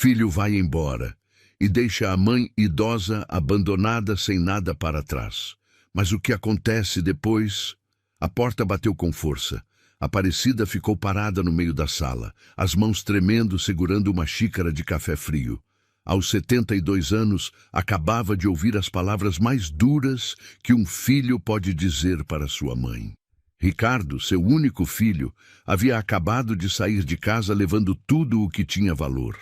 Filho vai embora e deixa a mãe idosa abandonada sem nada para trás. Mas o que acontece depois? A porta bateu com força. Aparecida ficou parada no meio da sala, as mãos tremendo segurando uma xícara de café frio. Aos 72 anos, acabava de ouvir as palavras mais duras que um filho pode dizer para sua mãe. Ricardo, seu único filho, havia acabado de sair de casa levando tudo o que tinha valor.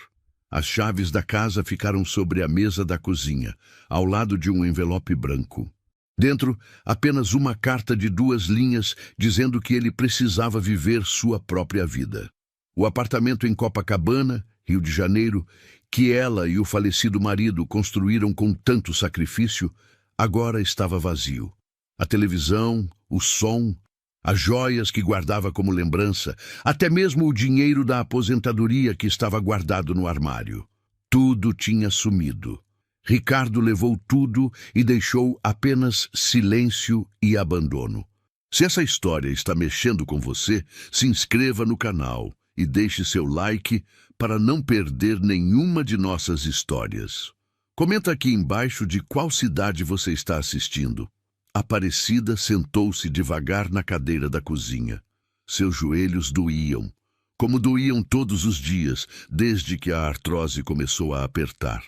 As chaves da casa ficaram sobre a mesa da cozinha, ao lado de um envelope branco. Dentro, apenas uma carta de 2 linhas dizendo que ele precisava viver sua própria vida. O apartamento em Copacabana, Rio de Janeiro, que ela e o falecido marido construíram com tanto sacrifício, agora estava vazio. A televisão, o som, as joias que guardava como lembrança, até mesmo o dinheiro da aposentadoria que estava guardado no armário. Tudo tinha sumido. Ricardo levou tudo e deixou apenas silêncio e abandono. Se essa história está mexendo com você, se inscreva no canal e deixe seu like para não perder nenhuma de nossas histórias. Comenta aqui embaixo de qual cidade você está assistindo. Aparecida sentou-se devagar na cadeira da cozinha. Seus joelhos doíam, como doíam todos os dias, desde que a artrose começou a apertar.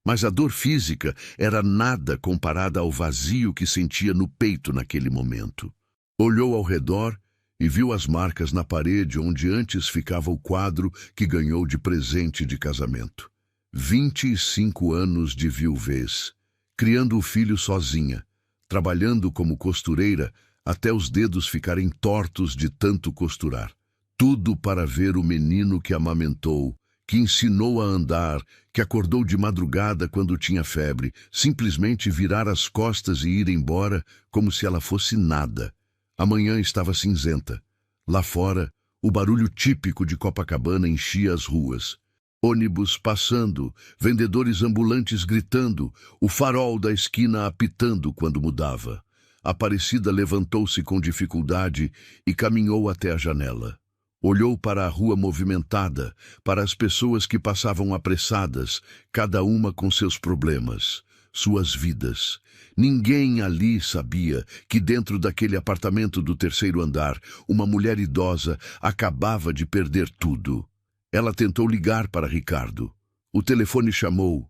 Mas a dor física era nada comparada ao vazio que sentia no peito naquele momento. Olhou ao redor e viu as marcas na parede onde antes ficava o quadro que ganhou de presente de casamento. 25 anos de viuvez, criando o filho sozinha, trabalhando como costureira até os dedos ficarem tortos de tanto costurar. Tudo para ver o menino que amamentou, que ensinou a andar, que acordou de madrugada quando tinha febre, simplesmente virar as costas e ir embora como se ela fosse nada. A manhã estava cinzenta. Lá fora, o barulho típico de Copacabana enchia as ruas. Ônibus passando, vendedores ambulantes gritando, o farol da esquina apitando quando mudava. Aparecida levantou-se com dificuldade e caminhou até a janela. Olhou para a rua movimentada, para as pessoas que passavam apressadas, cada uma com seus problemas, suas vidas. Ninguém ali sabia que dentro daquele apartamento do 3º andar, uma mulher idosa acabava de perder tudo. Ela tentou ligar para Ricardo. O telefone chamou.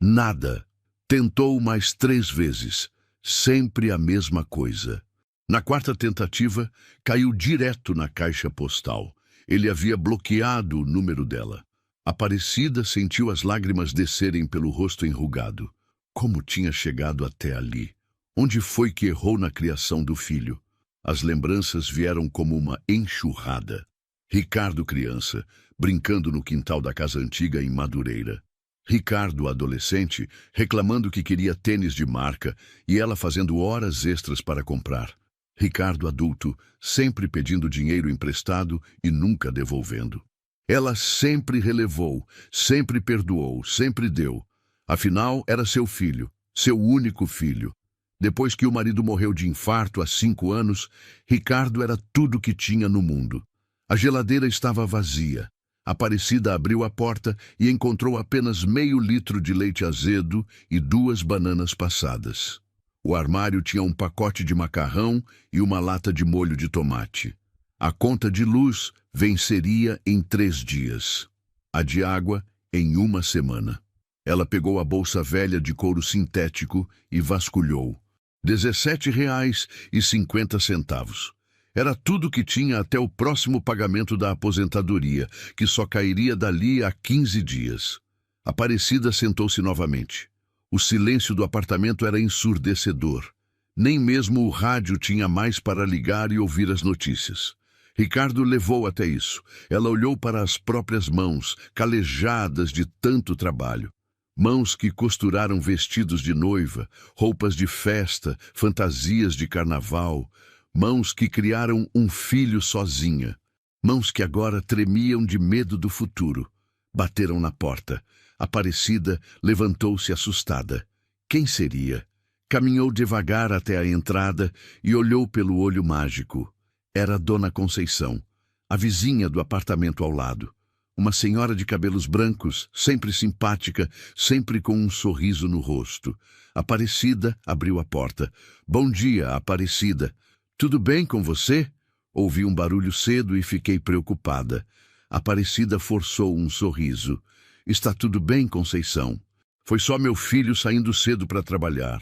Nada. Tentou mais 3 vezes. Sempre a mesma coisa. Na 4ª tentativa, caiu direto na caixa postal. Ele havia bloqueado o número dela. Aparecida sentiu as lágrimas descerem pelo rosto enrugado. Como tinha chegado até ali? Onde foi que errou na criação do filho? As lembranças vieram como uma enxurrada. Ricardo criança, brincando no quintal da casa antiga em Madureira. Ricardo adolescente, reclamando que queria tênis de marca e ela fazendo horas extras para comprar. Ricardo adulto, sempre pedindo dinheiro emprestado e nunca devolvendo. Ela sempre relevou, sempre perdoou, sempre deu. Afinal, era seu filho, seu único filho. Depois que o marido morreu de infarto há 5 anos, Ricardo era tudo que tinha no mundo. A geladeira estava vazia. Aparecida abriu a porta e encontrou apenas meio litro de leite azedo e 2 bananas passadas. O armário tinha um pacote de macarrão e uma lata de molho de tomate. A conta de luz venceria em 3 dias. A de água em 1 semana. Ela pegou a bolsa velha de couro sintético e vasculhou. R$17,50. Era tudo que tinha até o próximo pagamento da aposentadoria, que só cairia dali a 15 dias. Aparecida sentou-se novamente. O silêncio do apartamento era ensurdecedor. Nem mesmo o rádio tinha mais para ligar e ouvir as notícias. Ricardo levou até isso. Ela olhou para as próprias mãos, calejadas de tanto trabalho. Mãos que costuraram vestidos de noiva, roupas de festa, fantasias de carnaval. Mãos que criaram um filho sozinha. Mãos que agora tremiam de medo do futuro. Bateram na porta. Aparecida levantou-se assustada. Quem seria? Caminhou devagar até a entrada e olhou pelo olho mágico. Era Dona Conceição, a vizinha do apartamento ao lado. Uma senhora de cabelos brancos, sempre simpática, sempre com um sorriso no rosto. Aparecida abriu a porta. Bom dia, Aparecida. Tudo bem com você? Ouvi um barulho cedo e fiquei preocupada. Aparecida forçou um sorriso. Está tudo bem, Conceição? Foi só meu filho saindo cedo para trabalhar.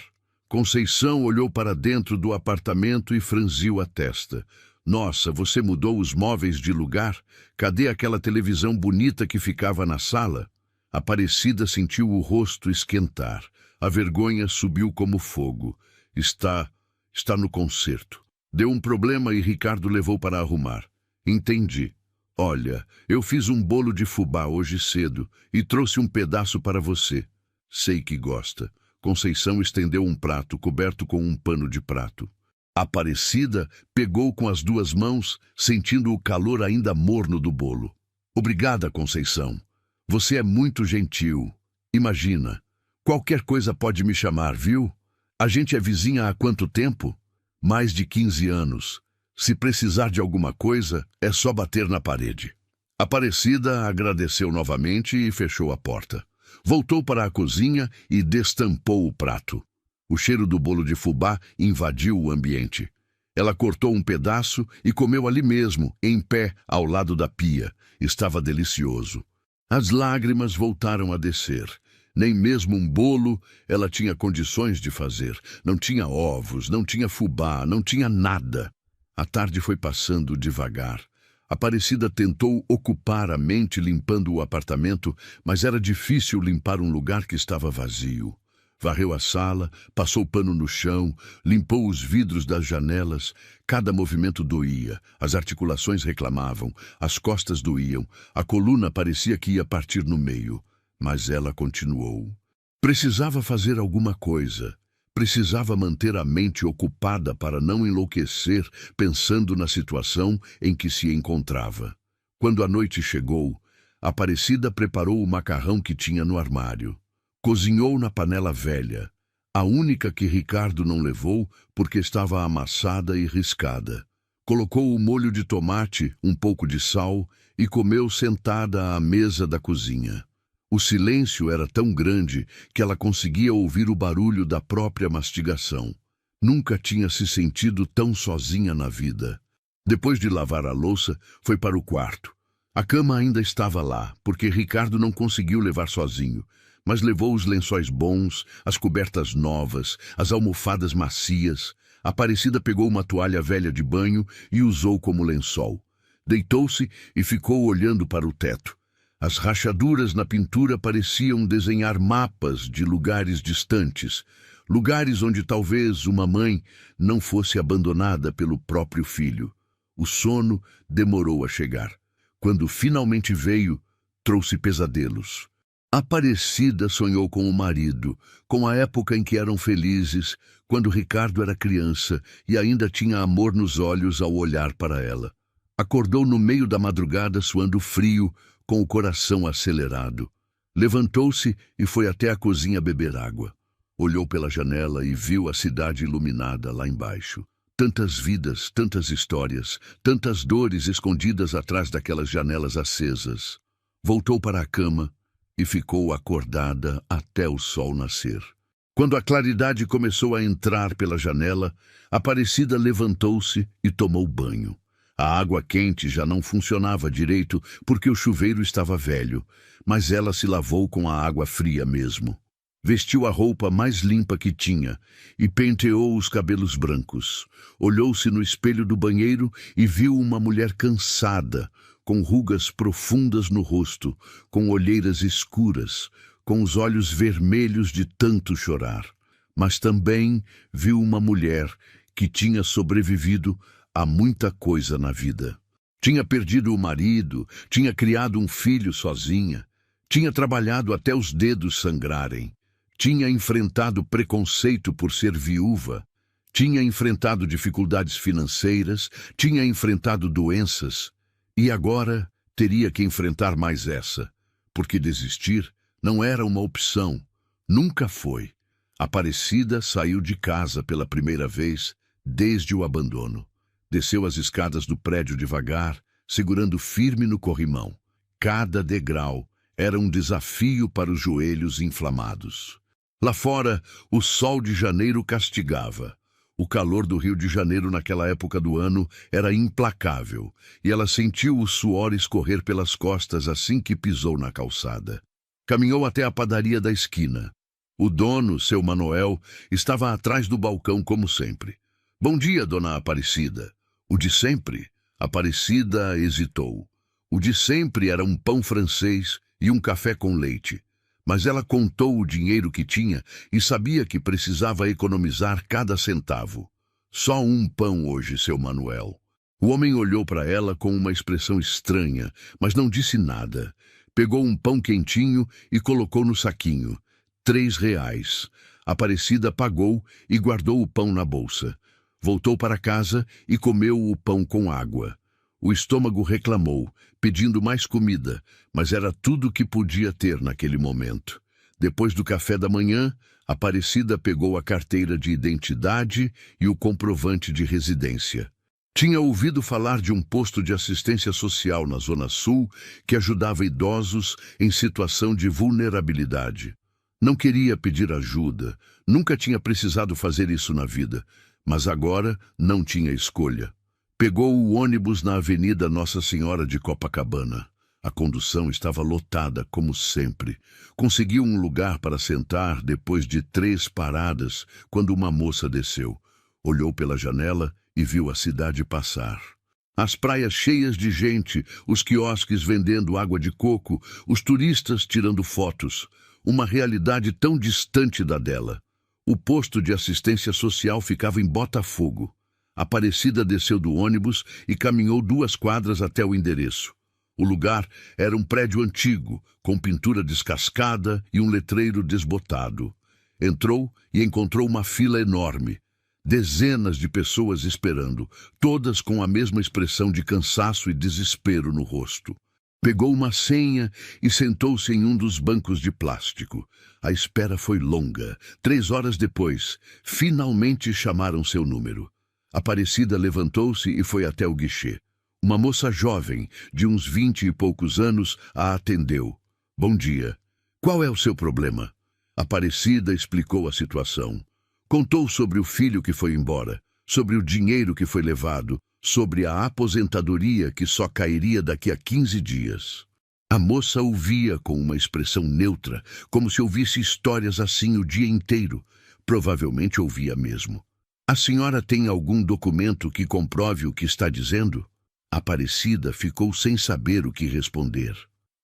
Conceição olhou para dentro do apartamento e franziu a testa. Nossa, você mudou os móveis de lugar? Cadê aquela televisão bonita que ficava na sala? Aparecida sentiu o rosto esquentar. A vergonha subiu como fogo. Está no concerto. Deu um problema e Ricardo levou para arrumar. Entendi. Olha, eu fiz um bolo de fubá hoje cedo e trouxe um pedaço para você. Sei que gosta. Conceição estendeu um prato coberto com um pano de prato. Aparecida pegou com as duas mãos, sentindo o calor ainda morno do bolo. Obrigada, Conceição. Você é muito gentil. Imagina, qualquer coisa pode me chamar, viu? A gente é vizinha há quanto tempo? Mais de 15 anos. Se precisar de alguma coisa, é só bater na parede. Aparecida agradeceu novamente e fechou a porta. Voltou para a cozinha e destampou o prato. O cheiro do bolo de fubá invadiu o ambiente. Ela cortou um pedaço e comeu ali mesmo, em pé, ao lado da pia. Estava delicioso. As lágrimas voltaram a descer. Nem mesmo um bolo ela tinha condições de fazer. Não tinha ovos, não tinha fubá, não tinha nada. A tarde foi passando devagar. Aparecida tentou ocupar a mente limpando o apartamento, mas era difícil limpar um lugar que estava vazio. Varreu a sala, passou pano no chão, limpou os vidros das janelas. Cada movimento doía, as articulações reclamavam, as costas doíam, a coluna parecia que ia partir no meio. Mas ela continuou. Precisava fazer alguma coisa. Precisava manter a mente ocupada para não enlouquecer pensando na situação em que se encontrava. Quando a noite chegou, Aparecida preparou o macarrão que tinha no armário. Cozinhou na panela velha, a única que Ricardo não levou porque estava amassada e riscada. Colocou o molho de tomate, um pouco de sal e comeu sentada à mesa da cozinha. O silêncio era tão grande que ela conseguia ouvir o barulho da própria mastigação. Nunca tinha se sentido tão sozinha na vida. Depois de lavar a louça, foi para o quarto. A cama ainda estava lá, porque Ricardo não conseguiu levar sozinho, mas levou os lençóis bons, as cobertas novas, as almofadas macias. Aparecida pegou uma toalha velha de banho e usou como lençol. Deitou-se e ficou olhando para o teto. As rachaduras na pintura pareciam desenhar mapas de lugares distantes, lugares onde talvez uma mãe não fosse abandonada pelo próprio filho. O sono demorou a chegar. Quando finalmente veio, trouxe pesadelos. Aparecida sonhou com o marido, com a época em que eram felizes, quando Ricardo era criança e ainda tinha amor nos olhos ao olhar para ela. Acordou no meio da madrugada suando frio, com o coração acelerado. Levantou-se e foi até a cozinha beber água. Olhou pela janela e viu a cidade iluminada lá embaixo. Tantas vidas, tantas histórias, tantas dores escondidas atrás daquelas janelas acesas. Voltou para a cama e ficou acordada até o sol nascer. Quando a claridade começou a entrar pela janela, Aparecida levantou-se e tomou banho. A água quente já não funcionava direito porque o chuveiro estava velho, mas ela se lavou com a água fria mesmo. Vestiu a roupa mais limpa que tinha e penteou os cabelos brancos. Olhou-se no espelho do banheiro e viu uma mulher cansada, com rugas profundas no rosto, com olheiras escuras, com os olhos vermelhos de tanto chorar. Mas também viu uma mulher que tinha sobrevivido a muita coisa na vida. Tinha perdido o marido, tinha criado um filho sozinha, tinha trabalhado até os dedos sangrarem, tinha enfrentado preconceito por ser viúva, tinha enfrentado dificuldades financeiras, tinha enfrentado doenças e agora teria que enfrentar mais essa, porque desistir não era uma opção, nunca foi. Aparecida saiu de casa pela primeira vez desde o abandono. Desceu as escadas do prédio devagar, segurando firme no corrimão. Cada degrau era um desafio para os joelhos inflamados. Lá fora, o sol de janeiro castigava. O calor do Rio de Janeiro naquela época do ano era implacável, e ela sentiu o suor escorrer pelas costas assim que pisou na calçada. Caminhou até a padaria da esquina. O dono, seu Manuel, estava atrás do balcão como sempre. "Bom dia, dona Aparecida." "O de sempre?" Aparecida hesitou. O de sempre era um pão francês e um café com leite. Mas ela contou o dinheiro que tinha e sabia que precisava economizar cada centavo. "Só um pão hoje, seu Manuel." O homem olhou para ela com uma expressão estranha, mas não disse nada. Pegou um pão quentinho e colocou no saquinho. R$ 3. Aparecida pagou e guardou o pão na bolsa. Voltou para casa e comeu o pão com água. O estômago reclamou, pedindo mais comida, mas era tudo o que podia ter naquele momento. Depois do café da manhã, Aparecida pegou a carteira de identidade e o comprovante de residência. Tinha ouvido falar de um posto de assistência social na Zona Sul que ajudava idosos em situação de vulnerabilidade. Não queria pedir ajuda, nunca tinha precisado fazer isso na vida, mas agora não tinha escolha. Pegou o ônibus na Avenida Nossa Senhora de Copacabana. A condução estava lotada, como sempre. Conseguiu um lugar para sentar depois de 3 paradas, quando uma moça desceu. Olhou pela janela e viu a cidade passar. As praias cheias de gente, os quiosques vendendo água de coco, os turistas tirando fotos. Uma realidade tão distante da dela. O posto de assistência social ficava em Botafogo. Aparecida desceu do ônibus e caminhou 2 quadras até o endereço. O lugar era um prédio antigo, com pintura descascada e um letreiro desbotado. Entrou e encontrou uma fila enorme. Dezenas de pessoas esperando, todas com a mesma expressão de cansaço e desespero no rosto. Pegou uma senha e sentou-se em um dos bancos de plástico. A espera foi longa. 3 horas depois, finalmente chamaram seu número. Aparecida levantou-se e foi até o guichê. Uma moça jovem, de uns 20 e poucos anos, a atendeu. "Bom dia. Qual é o seu problema?" Aparecida explicou a situação. Contou sobre o filho que foi embora, sobre o dinheiro que foi levado, sobre a aposentadoria que só cairia daqui a 15 dias. A moça ouvia com uma expressão neutra, como se ouvisse histórias assim o dia inteiro. Provavelmente ouvia mesmo. "A senhora tem algum documento que comprove o que está dizendo?" Aparecida ficou sem saber o que responder.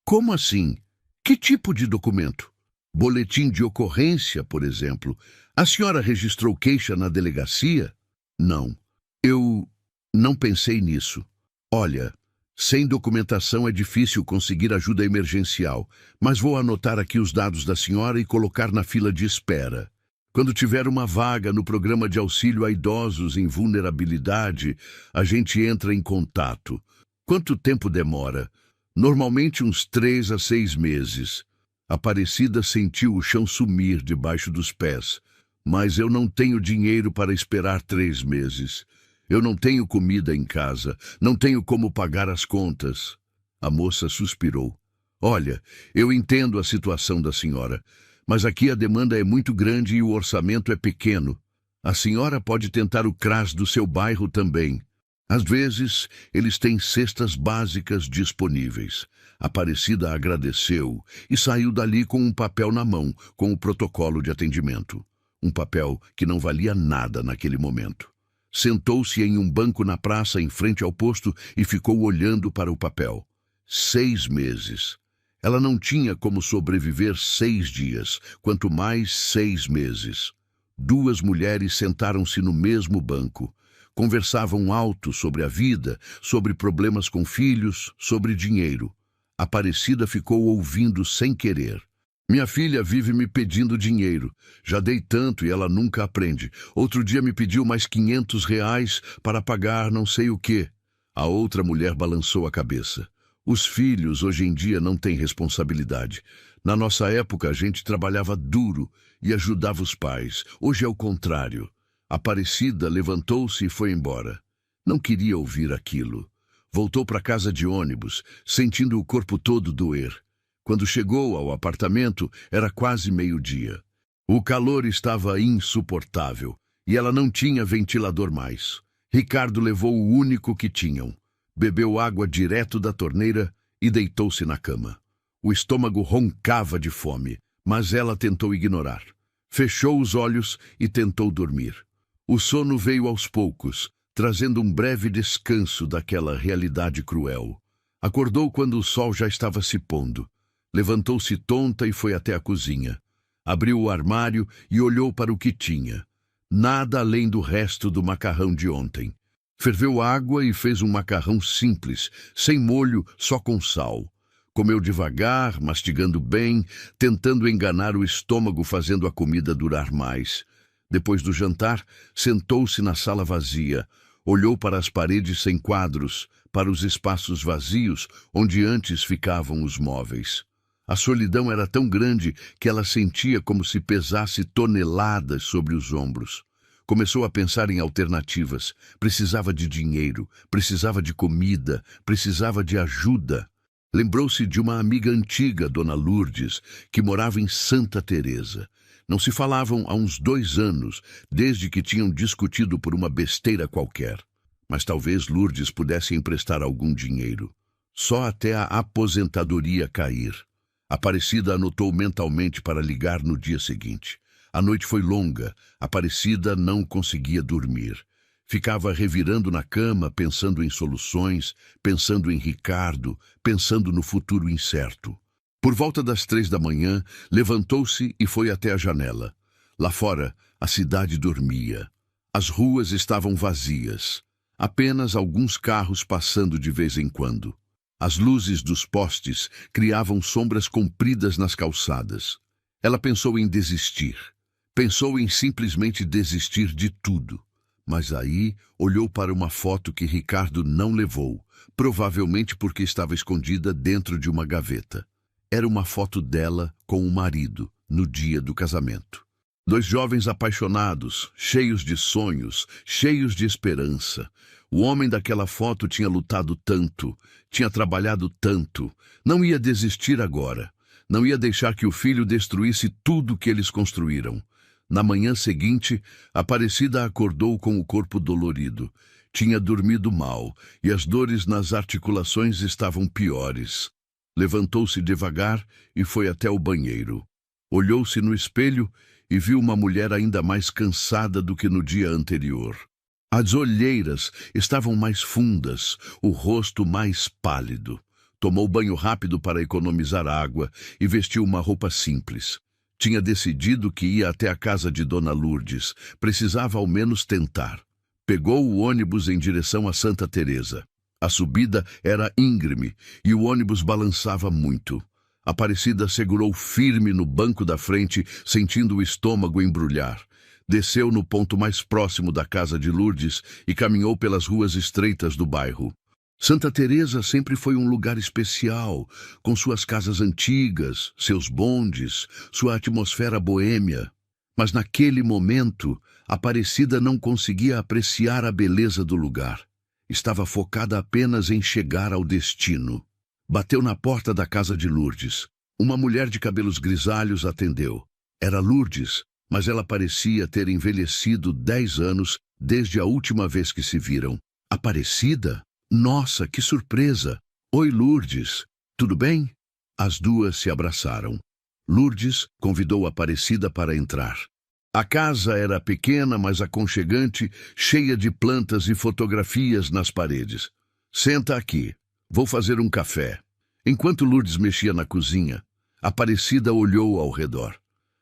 "Como assim? Que tipo de documento?" "Boletim de ocorrência, por exemplo. A senhora registrou queixa na delegacia?" "Não. Eu não pensei nisso. Olha, sem documentação é difícil conseguir ajuda emergencial, mas vou anotar aqui os dados da senhora e colocar na fila de espera. Quando tiver uma vaga no programa de auxílio a idosos em vulnerabilidade, a gente entra em contato. Quanto tempo demora?" "Normalmente uns 3 a 6 meses. Aparecida sentiu o chão sumir debaixo dos pés. "Mas eu não tenho dinheiro para esperar 3 meses. Eu não tenho comida em casa, não tenho como pagar as contas." A moça suspirou. "Olha, eu entendo a situação da senhora, mas aqui a demanda é muito grande e o orçamento é pequeno. A senhora pode tentar o CRAS do seu bairro também. Às vezes, eles têm cestas básicas disponíveis." Aparecida agradeceu e saiu dali com um papel na mão, com o protocolo de atendimento. Um papel que não valia nada naquele momento. Sentou-se em um banco na praça em frente ao posto e ficou olhando para o papel. 6 meses. Ela não tinha como sobreviver 6 dias, quanto mais 6 meses. 2 mulheres sentaram-se no mesmo banco. Conversavam alto sobre a vida, sobre problemas com filhos, sobre dinheiro. Aparecida ficou ouvindo sem querer. "Minha filha vive me pedindo dinheiro. Já dei tanto e ela nunca aprende. Outro dia me pediu mais R$ 500 para pagar não sei o quê." A outra mulher balançou a cabeça. "Os filhos hoje em dia não têm responsabilidade. Na nossa época a gente trabalhava duro e ajudava os pais. Hoje é o contrário." Aparecida levantou-se e foi embora. Não queria ouvir aquilo. Voltou para casa de ônibus, sentindo o corpo todo doer. Quando chegou ao apartamento, era quase meio-dia. O calor estava insuportável e ela não tinha ventilador mais. Ricardo levou o único que tinham. Bebeu água direto da torneira e deitou-se na cama. O estômago roncava de fome, mas ela tentou ignorar. Fechou os olhos e tentou dormir. O sono veio aos poucos, trazendo um breve descanso daquela realidade cruel. Acordou quando o sol já estava se pondo. Levantou-se tonta e foi até a cozinha. Abriu o armário e olhou para o que tinha. Nada além do resto do macarrão de ontem. Ferveu água e fez um macarrão simples, sem molho, só com sal. Comeu devagar, mastigando bem, tentando enganar o estômago, fazendo a comida durar mais. Depois do jantar, sentou-se na sala vazia. Olhou para as paredes sem quadros, para os espaços vazios onde antes ficavam os móveis. A solidão era tão grande que ela sentia como se pesasse toneladas sobre os ombros. Começou a pensar em alternativas. Precisava de dinheiro, precisava de comida, precisava de ajuda. Lembrou-se de uma amiga antiga, Dona Lourdes, que morava em Santa Teresa. Não se falavam há uns 2 anos, desde que tinham discutido por uma besteira qualquer. Mas talvez Lourdes pudesse emprestar algum dinheiro. Só até a aposentadoria cair. Aparecida anotou mentalmente para ligar no dia seguinte. A noite foi longa. Aparecida não conseguia dormir. Ficava revirando na cama, pensando em soluções, pensando em Ricardo, pensando no futuro incerto. Por volta das 3 da manhã, levantou-se e foi até a janela. Lá fora, a cidade dormia. As ruas estavam vazias. Apenas alguns carros passando de vez em quando. As luzes dos postes criavam sombras compridas nas calçadas. Ela pensou em desistir. Pensou em simplesmente desistir de tudo. Mas aí olhou para uma foto que Ricardo não levou, provavelmente porque estava escondida dentro de uma gaveta. Era uma foto dela com o marido, no dia do casamento. 2 jovens apaixonados, cheios de sonhos, cheios de esperança. O homem daquela foto tinha lutado tanto, tinha trabalhado tanto, não ia desistir agora. Não ia deixar que o filho destruísse tudo que eles construíram. Na manhã seguinte, Aparecida acordou com o corpo dolorido. Tinha dormido mal e as dores nas articulações estavam piores. Levantou-se devagar e foi até o banheiro. Olhou-se no espelho e viu uma mulher ainda mais cansada do que no dia anterior. As olheiras estavam mais fundas, o rosto mais pálido. Tomou banho rápido para economizar água e vestiu uma roupa simples. Tinha decidido que ia até a casa de Dona Lourdes. Precisava ao menos tentar. Pegou o ônibus em direção a Santa Teresa. A subida era íngreme e o ônibus balançava muito. Aparecida segurou firme no banco da frente, sentindo o estômago embrulhar. Desceu no ponto mais próximo da casa de Lourdes e caminhou pelas ruas estreitas do bairro. Santa Teresa sempre foi um lugar especial, com suas casas antigas, seus bondes, sua atmosfera boêmia. Mas naquele momento, Aparecida não conseguia apreciar a beleza do lugar. Estava focada apenas em chegar ao destino. Bateu na porta da casa de Lourdes. Uma mulher de cabelos grisalhos atendeu. Era Lourdes, mas ela parecia ter envelhecido 10 anos desde a última vez que se viram. Aparecida? Nossa, que surpresa! Oi, Lourdes. Tudo bem? As duas se abraçaram. Lourdes convidou Aparecida para entrar. A casa era pequena, mas aconchegante, cheia de plantas e fotografias nas paredes. Senta aqui. Vou fazer um café. Enquanto Lourdes mexia na cozinha, Aparecida olhou ao redor.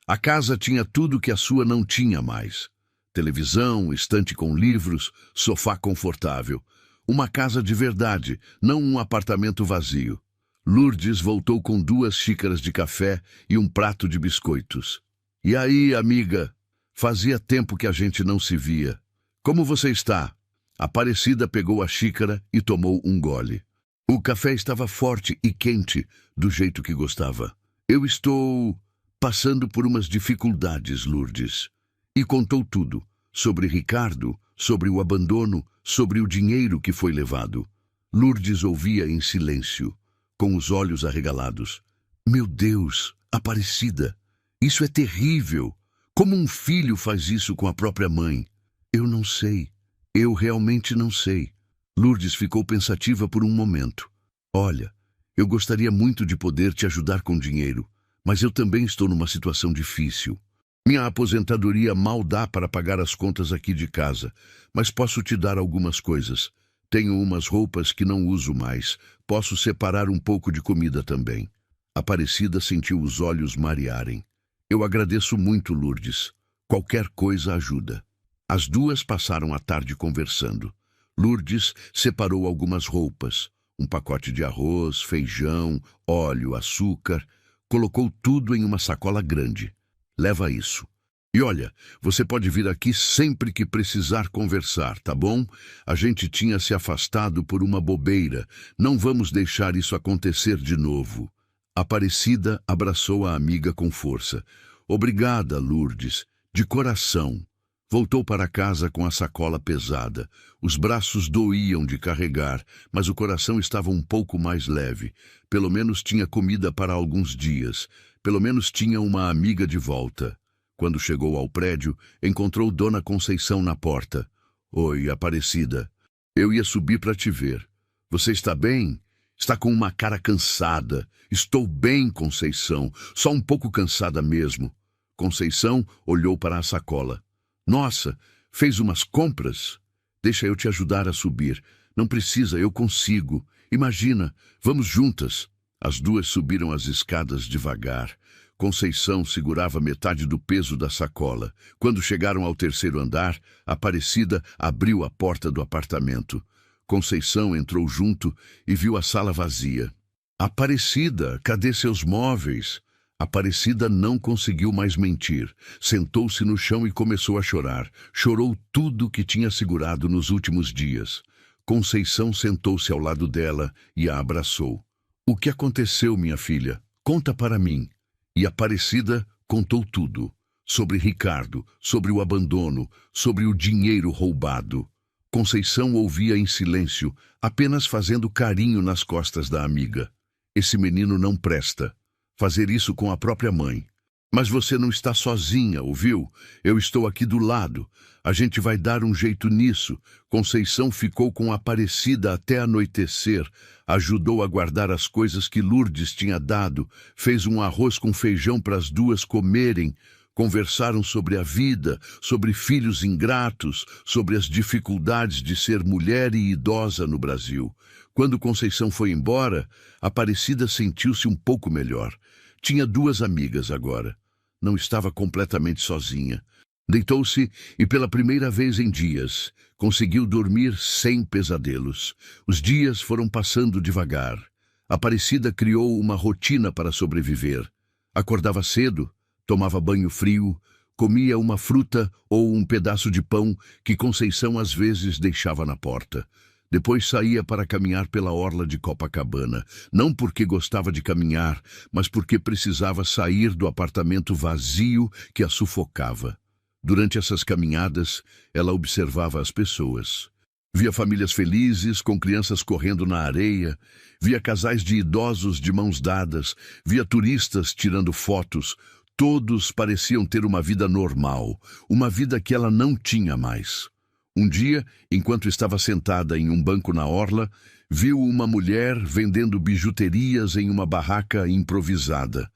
A casa tinha tudo que a sua não tinha mais. Televisão, estante com livros, sofá confortável. Uma casa de verdade, não um apartamento vazio. Lourdes voltou com 2 xícaras de café e um prato de biscoitos. E aí, amiga? Fazia tempo que a gente não se via. Como você está? Aparecida pegou a xícara e tomou um gole. O café estava forte e quente, do jeito que gostava. Eu estou passando por umas dificuldades, Lourdes. E contou tudo, sobre Ricardo, sobre o abandono, sobre o dinheiro que foi levado. Lourdes ouvia em silêncio, com os olhos arregalados. Meu Deus, Aparecida! Isso é terrível! Como um filho faz isso com a própria mãe? Eu não sei. Eu realmente não sei. Lourdes ficou pensativa por um momento. Olha, eu gostaria muito de poder te ajudar com dinheiro, mas eu também estou numa situação difícil. Minha aposentadoria mal dá para pagar as contas aqui de casa, mas posso te dar algumas coisas. Tenho umas roupas que não uso mais. Posso separar um pouco de comida também. Aparecida sentiu os olhos marearem. Eu agradeço muito, Lourdes. Qualquer coisa ajuda. As duas passaram a tarde conversando. Lourdes separou algumas roupas, um pacote de arroz, feijão, óleo, açúcar. Colocou tudo em uma sacola grande. Leva isso. E olha, você pode vir aqui sempre que precisar conversar, tá bom? A gente tinha se afastado por uma bobeira. Não vamos deixar isso acontecer de novo. Aparecida abraçou a amiga com força. Obrigada, Lourdes. De coração. Voltou para casa com a sacola pesada. Os braços doíam de carregar, mas o coração estava um pouco mais leve. Pelo menos tinha comida para alguns dias. Pelo menos tinha uma amiga de volta. Quando chegou ao prédio, encontrou Dona Conceição na porta. Oi, Aparecida. Eu ia subir para te ver. Você está bem? Está com uma cara cansada. Estou bem, Conceição. Só um pouco cansada mesmo. Conceição olhou para a sacola. Nossa, fez umas compras? Deixa eu te ajudar a subir. Não precisa, eu consigo. Imagina, vamos juntas. As duas subiram as escadas devagar. Conceição segurava metade do peso da sacola. Quando chegaram ao terceiro andar, Aparecida abriu a porta do apartamento. Conceição entrou junto e viu a sala vazia. Aparecida, cadê seus móveis? Aparecida não conseguiu mais mentir. Sentou-se no chão e começou a chorar. Chorou tudo que tinha segurado nos últimos dias. Conceição sentou-se ao lado dela e a abraçou. O que aconteceu, minha filha? Conta para mim. E Aparecida contou tudo. Sobre Ricardo, sobre o abandono, sobre o dinheiro roubado. Conceição ouvia em silêncio, apenas fazendo carinho nas costas da amiga. Esse menino não presta. Fazer isso com a própria mãe. Mas você não está sozinha, ouviu? Eu estou aqui do lado. A gente vai dar um jeito nisso. Conceição ficou com Aparecida até anoitecer. Ajudou a guardar as coisas que Lourdes tinha dado. Fez um arroz com feijão para as duas comerem. Conversaram sobre a vida, sobre filhos ingratos, sobre as dificuldades de ser mulher e idosa no Brasil. Quando Conceição foi embora, Aparecida sentiu-se um pouco melhor. Tinha duas amigas agora. Não estava completamente sozinha. Deitou-se e, pela primeira vez em dias, conseguiu dormir sem pesadelos. Os dias foram passando devagar. Aparecida criou uma rotina para sobreviver. Acordava cedo, tomava banho frio, comia uma fruta ou um pedaço de pão que Conceição às vezes deixava na porta. Depois saía para caminhar pela orla de Copacabana, não porque gostava de caminhar, mas porque precisava sair do apartamento vazio que a sufocava. Durante essas caminhadas, ela observava as pessoas. Via famílias felizes, com crianças correndo na areia, via casais de idosos de mãos dadas, via turistas tirando fotos. Todos pareciam ter uma vida normal, uma vida que ela não tinha mais. Um dia, enquanto estava sentada em um banco na orla, viu uma mulher vendendo bijuterias em uma barraca improvisada.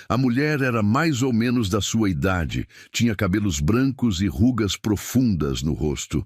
A mulher era mais ou menos da sua idade, tinha cabelos brancos e rugas profundas no rosto.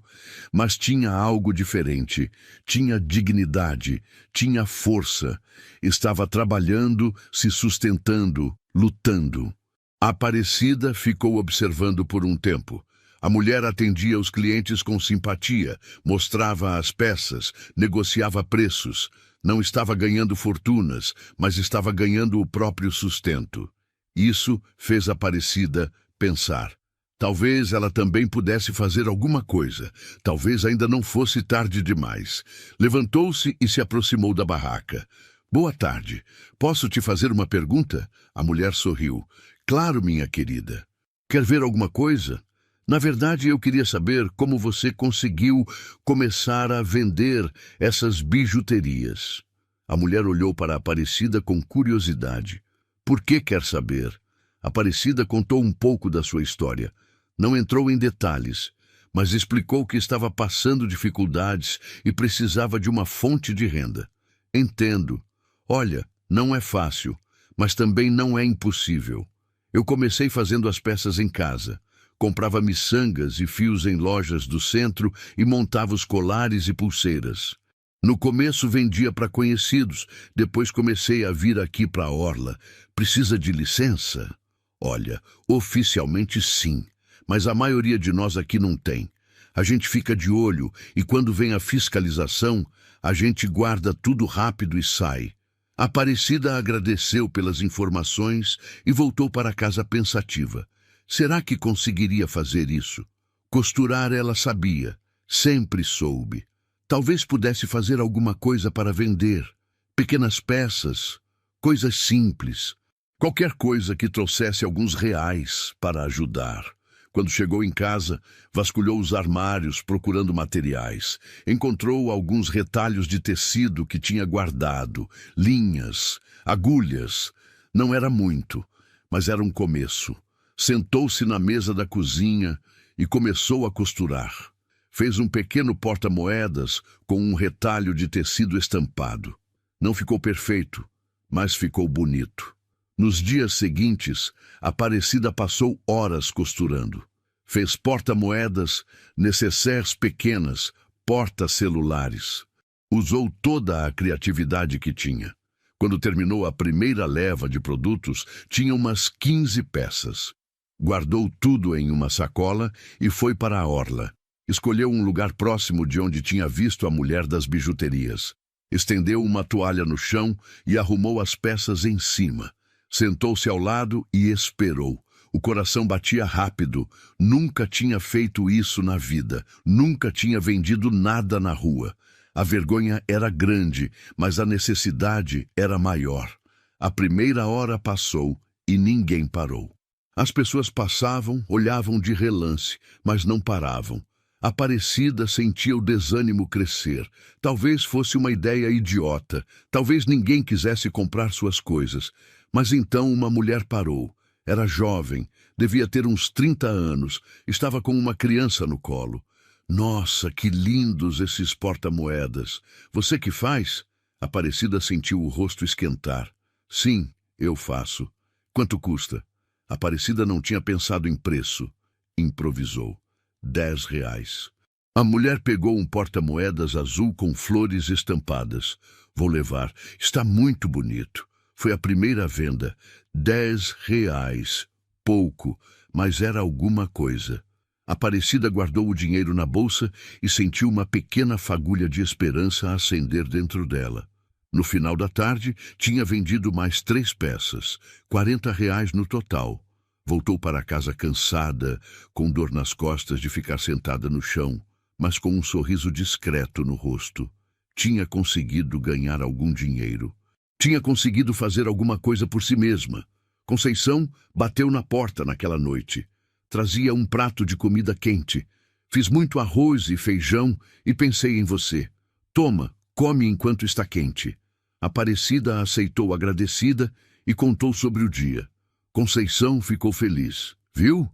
Mas tinha algo diferente, tinha dignidade, tinha força. Estava trabalhando, se sustentando, lutando. A Aparecida ficou observando por um tempo. A mulher atendia os clientes com simpatia, mostrava as peças, negociava preços. Não estava ganhando fortunas, mas estava ganhando o próprio sustento. Isso fez a Aparecida pensar. Talvez ela também pudesse fazer alguma coisa. Talvez ainda não fosse tarde demais. Levantou-se e se aproximou da barraca. Boa tarde. Posso te fazer uma pergunta? A mulher sorriu. Claro, minha querida. Quer ver alguma coisa? Na verdade, eu queria saber como você conseguiu começar a vender essas bijuterias. A mulher olhou para Aparecida com curiosidade. Por que quer saber? Aparecida contou um pouco da sua história. Não entrou em detalhes, mas explicou que estava passando dificuldades e precisava de uma fonte de renda. Entendo. Olha, não é fácil, mas também não é impossível. Eu comecei fazendo as peças em casa. Comprava miçangas e fios em lojas do centro e montava os colares e pulseiras. No começo vendia para conhecidos, depois comecei a vir aqui para a orla. Precisa de licença? Olha, oficialmente sim, mas a maioria de nós aqui não tem. A gente fica de olho e quando vem a fiscalização, a gente guarda tudo rápido e sai. Aparecida agradeceu pelas informações e voltou para casa pensativa. Será que conseguiria fazer isso? Costurar ela sabia, sempre soube. Talvez pudesse fazer alguma coisa para vender. Pequenas peças, coisas simples. Qualquer coisa que trouxesse alguns reais para ajudar. Quando chegou em casa, vasculhou os armários procurando materiais. Encontrou alguns retalhos de tecido que tinha guardado, linhas, agulhas. Não era muito, mas era um começo. Sentou-se na mesa da cozinha e começou a costurar. Fez um pequeno porta-moedas com um retalho de tecido estampado. Não ficou perfeito, mas ficou bonito. Nos dias seguintes, Aparecida passou horas costurando. Fez porta-moedas, necessaires pequenas, porta-celulares. Usou toda a criatividade que tinha. Quando terminou a primeira leva de produtos, tinha umas 15 peças. Guardou tudo em uma sacola e foi para a orla. Escolheu um lugar próximo de onde tinha visto a mulher das bijuterias. Estendeu uma toalha no chão e arrumou as peças em cima. Sentou-se ao lado e esperou. O coração batia rápido. Nunca tinha feito isso na vida. Nunca tinha vendido nada na rua. A vergonha era grande, mas a necessidade era maior. A primeira hora passou e ninguém parou. As pessoas passavam, olhavam de relance, mas não paravam. Aparecida sentia o desânimo crescer. Talvez fosse uma ideia idiota. Talvez ninguém quisesse comprar suas coisas. Mas então uma mulher parou. Era jovem, devia ter uns 30 anos. Estava com uma criança no colo. Nossa, que lindos esses porta-moedas. Você que faz? Aparecida sentiu o rosto esquentar. Sim, eu faço. Quanto custa? Aparecida não tinha pensado em preço. Improvisou. 10 reais. A mulher pegou um porta-moedas azul com flores estampadas. Vou levar. Está muito bonito. Foi a primeira venda. 10 reais. Pouco, mas era alguma coisa. Aparecida guardou o dinheiro na bolsa e sentiu uma pequena fagulha de esperança acender dentro dela. No final da tarde, tinha vendido mais 3 peças, 40 reais no total. Voltou para casa cansada, com dor nas costas de ficar sentada no chão, mas com um sorriso discreto no rosto. Tinha conseguido ganhar algum dinheiro. Tinha conseguido fazer alguma coisa por si mesma. Conceição bateu na porta naquela noite. Trazia um prato de comida quente. Fiz muito arroz e feijão e pensei em você. Toma, come enquanto está quente. Aparecida aceitou agradecida e contou sobre o dia. Conceição ficou feliz. Viu?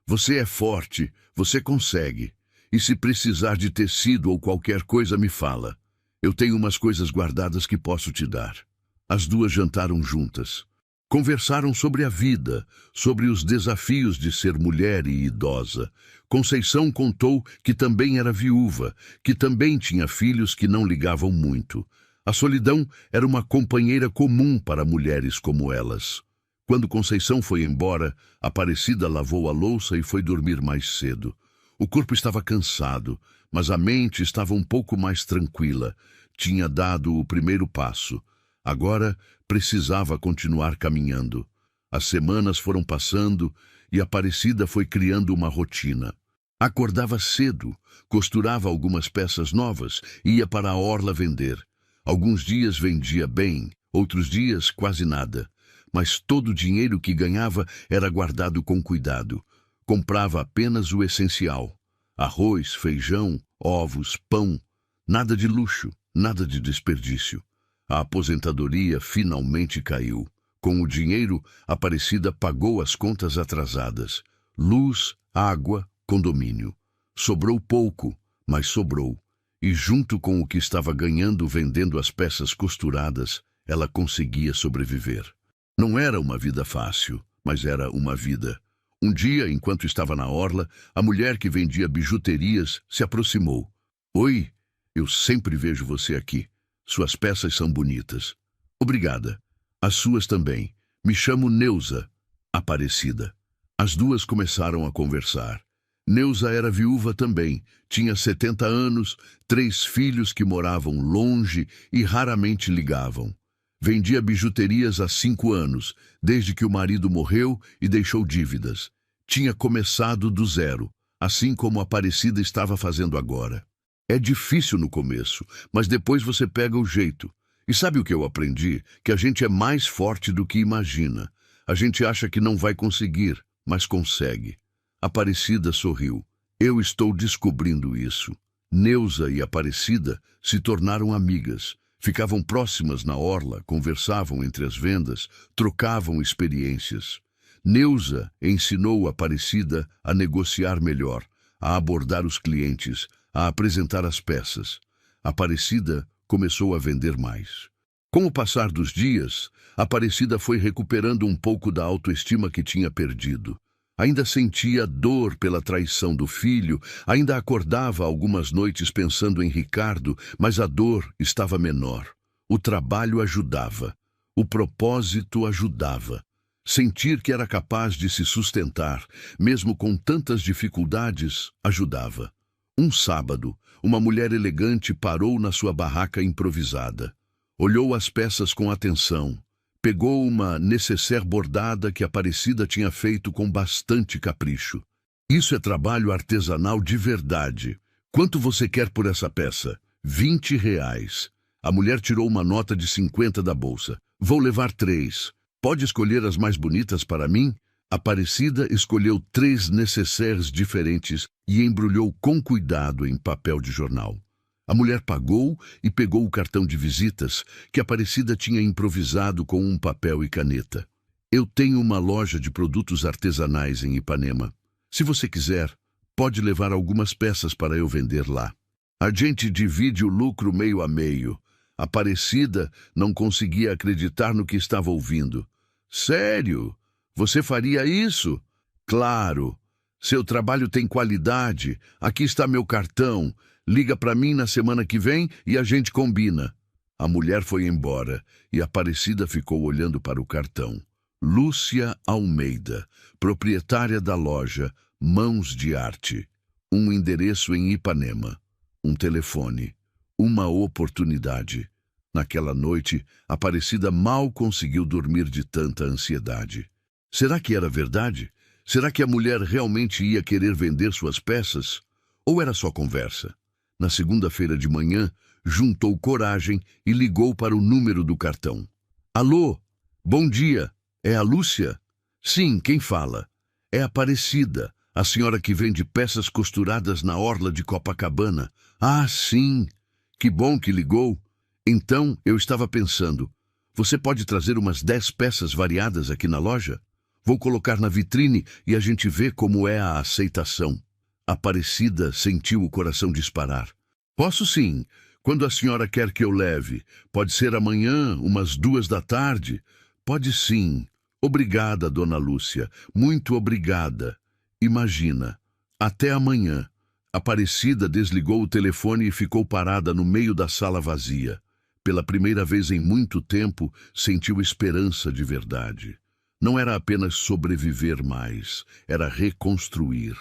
Você é forte, você consegue. E se precisar de tecido ou qualquer coisa, me fala. Eu tenho umas coisas guardadas que posso te dar. As duas jantaram juntas. Conversaram sobre a vida, sobre os desafios de ser mulher e idosa. Conceição contou que também era viúva, que também tinha filhos que não ligavam muito. A solidão era uma companheira comum para mulheres como elas. Quando Conceição foi embora, Aparecida lavou a louça e foi dormir mais cedo. O corpo estava cansado, mas a mente estava um pouco mais tranquila. Tinha dado o primeiro passo. Agora precisava continuar caminhando. As semanas foram passando e Aparecida foi criando uma rotina. Acordava cedo, costurava algumas peças novas e ia para a orla vender. Alguns dias vendia bem, outros dias quase nada. Mas todo o dinheiro que ganhava era guardado com cuidado. Comprava apenas o essencial: arroz, feijão, ovos, pão. Nada de luxo, nada de desperdício. A aposentadoria finalmente caiu. Com o dinheiro, Aparecida pagou as contas atrasadas: luz, água, condomínio. Sobrou pouco, mas sobrou. E junto com o que estava ganhando vendendo as peças costuradas, ela conseguia sobreviver. Não era uma vida fácil, mas era uma vida. Um dia, enquanto estava na orla, a mulher que vendia bijuterias se aproximou. Oi, eu sempre vejo você aqui. Suas peças são bonitas. Obrigada. As suas também. Me chamo Neuza. Aparecida. As duas começaram a conversar. Neuza era viúva também. Tinha 70 anos, 3 filhos que moravam longe e raramente ligavam. Vendia bijuterias há 5 anos, desde que o marido morreu e deixou dívidas. Tinha começado do zero, assim como Aparecida estava fazendo agora. É difícil no começo, mas depois você pega o jeito. E sabe o que eu aprendi? Que a gente é mais forte do que imagina. A gente acha que não vai conseguir, mas consegue. Aparecida sorriu. Eu estou descobrindo isso. Neuza e Aparecida se tornaram amigas. Ficavam próximas na orla, conversavam entre as vendas, trocavam experiências. Neuza ensinou Aparecida a negociar melhor, a abordar os clientes, a apresentar as peças. Aparecida começou a vender mais. Com o passar dos dias, Aparecida foi recuperando um pouco da autoestima que tinha perdido. Ainda sentia dor pela traição do filho, ainda acordava algumas noites pensando em Ricardo, mas a dor estava menor. O trabalho ajudava. O propósito ajudava. Sentir que era capaz de se sustentar, mesmo com tantas dificuldades, ajudava. Um sábado, uma mulher elegante parou na sua barraca improvisada. Olhou as peças com atenção. Pegou uma nécessaire bordada que Aparecida tinha feito com bastante capricho. Isso é trabalho artesanal de verdade. Quanto você quer por essa peça? 20 reais. A mulher tirou uma nota de 50 da bolsa. Vou levar 3. Pode escolher as mais bonitas para mim? Aparecida escolheu 3 nécessaires diferentes e embrulhou com cuidado em papel de jornal. A mulher pagou e pegou o cartão de visitas que Aparecida tinha improvisado com um papel e caneta. Eu tenho uma loja de produtos artesanais em Ipanema. Se você quiser, pode levar algumas peças para eu vender lá. A gente divide o lucro meio a meio. Aparecida não conseguia acreditar no que estava ouvindo. Sério? Você faria isso? Claro. Seu trabalho tem qualidade. Aqui está meu cartão. Liga para mim na semana que vem e a gente combina. A mulher foi embora e Aparecida ficou olhando para o cartão. Lúcia Almeida, proprietária da loja Mãos de Arte. Um endereço em Ipanema. Um telefone. Uma oportunidade. Naquela noite, Aparecida mal conseguiu dormir de tanta ansiedade. Será que era verdade? Será que a mulher realmente ia querer vender suas peças? Ou era só conversa? Na segunda-feira de manhã, juntou coragem e ligou para o número do cartão. Alô? Bom dia. É a Lúcia? Sim, quem fala? É Aparecida, a senhora que vende peças costuradas na orla de Copacabana. Ah, sim. Que bom que ligou. Então, eu estava pensando, você pode trazer umas 10 peças variadas aqui na loja? Vou colocar na vitrine e a gente vê como é a aceitação. Aparecida sentiu o coração disparar. Posso sim. Quando a senhora quer que eu leve? Pode ser amanhã, umas 2 da tarde? Pode sim. Obrigada, dona Lúcia. Muito obrigada. Imagina. Até amanhã. Aparecida desligou o telefone e ficou parada no meio da sala vazia. Pela primeira vez em muito tempo, sentiu esperança de verdade. Não era apenas sobreviver mais, era reconstruir.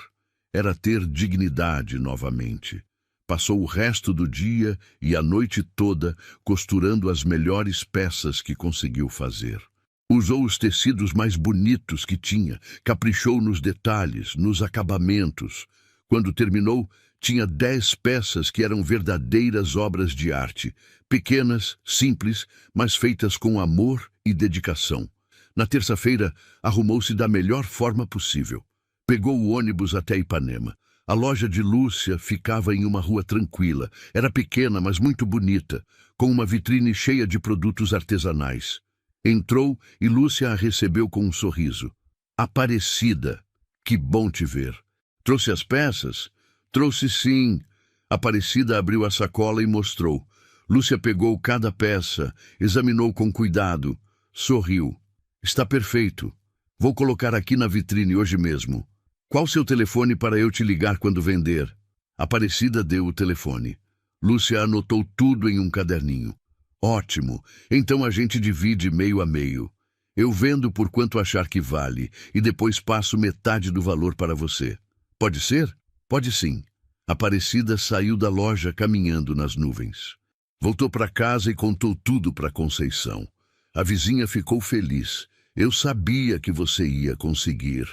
Era ter dignidade novamente. Passou o resto do dia e a noite toda costurando as melhores peças que conseguiu fazer. Usou os tecidos mais bonitos que tinha, caprichou nos detalhes, nos acabamentos. Quando terminou, tinha 10 peças que eram verdadeiras obras de arte, pequenas, simples, mas feitas com amor e dedicação. Na terça-feira, arrumou-se da melhor forma possível. Pegou o ônibus até Ipanema. A loja de Lúcia ficava em uma rua tranquila. Era pequena, mas muito bonita, com uma vitrine cheia de produtos artesanais. Entrou e Lúcia a recebeu com um sorriso. Aparecida, que bom te ver. Trouxe as peças? Trouxe sim. Aparecida abriu a sacola e mostrou. Lúcia pegou cada peça, examinou com cuidado, sorriu. Está perfeito. Vou colocar aqui na vitrine hoje mesmo. Qual seu telefone para eu te ligar quando vender? Aparecida deu o telefone. Lúcia anotou tudo em um caderninho. Ótimo, então a gente divide meio a meio. Eu vendo por quanto achar que vale e depois passo metade do valor para você. Pode ser? Pode sim. Aparecida saiu da loja caminhando nas nuvens. Voltou para casa e contou tudo para Conceição. A vizinha ficou feliz. Eu sabia que você ia conseguir.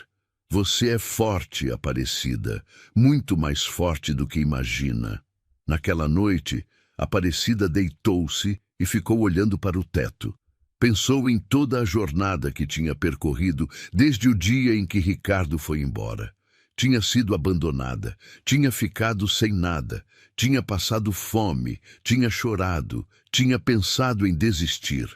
Você é forte, Aparecida, muito mais forte do que imagina. Naquela noite, Aparecida deitou-se e ficou olhando para o teto. Pensou em toda a jornada que tinha percorrido desde o dia em que Ricardo foi embora. Tinha sido abandonada, tinha ficado sem nada, tinha passado fome, tinha chorado, tinha pensado em desistir.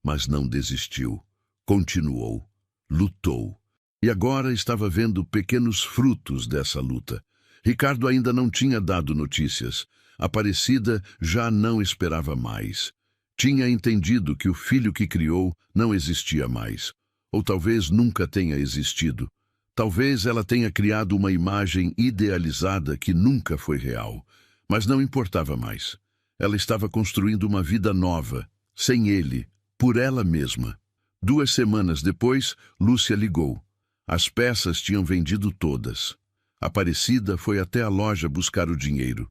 Mas não desistiu. Continuou, lutou. E agora estava vendo pequenos frutos dessa luta. Ricardo ainda não tinha dado notícias. Aparecida já não esperava mais. Tinha entendido que o filho que criou não existia mais. Ou talvez nunca tenha existido. Talvez ela tenha criado uma imagem idealizada que nunca foi real. Mas não importava mais. Ela estava construindo uma vida nova, sem ele, por ela mesma. 2 semanas depois, Lúcia ligou. As peças tinham vendido todas. Aparecida foi até a loja buscar o dinheiro.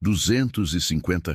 R$ 250.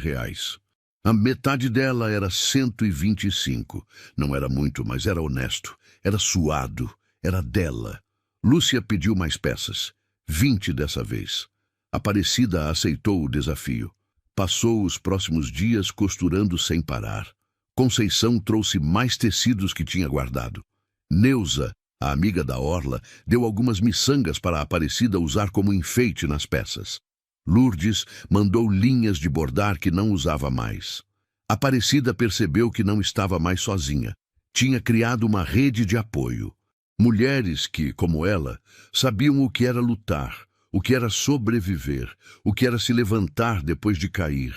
A metade dela era 125. Não era muito, mas era honesto. Era suado. Era dela. Lúcia pediu mais peças. 20 dessa vez. Aparecida aceitou o desafio. Passou os próximos dias costurando sem parar. Conceição trouxe mais tecidos que tinha guardado. Neuza, a amiga da Orla, deu algumas miçangas para a Aparecida usar como enfeite nas peças. Lourdes mandou linhas de bordar que não usava mais. Aparecida percebeu que não estava mais sozinha. Tinha criado uma rede de apoio. Mulheres que, como ela, sabiam o que era lutar, o que era sobreviver, o que era se levantar depois de cair.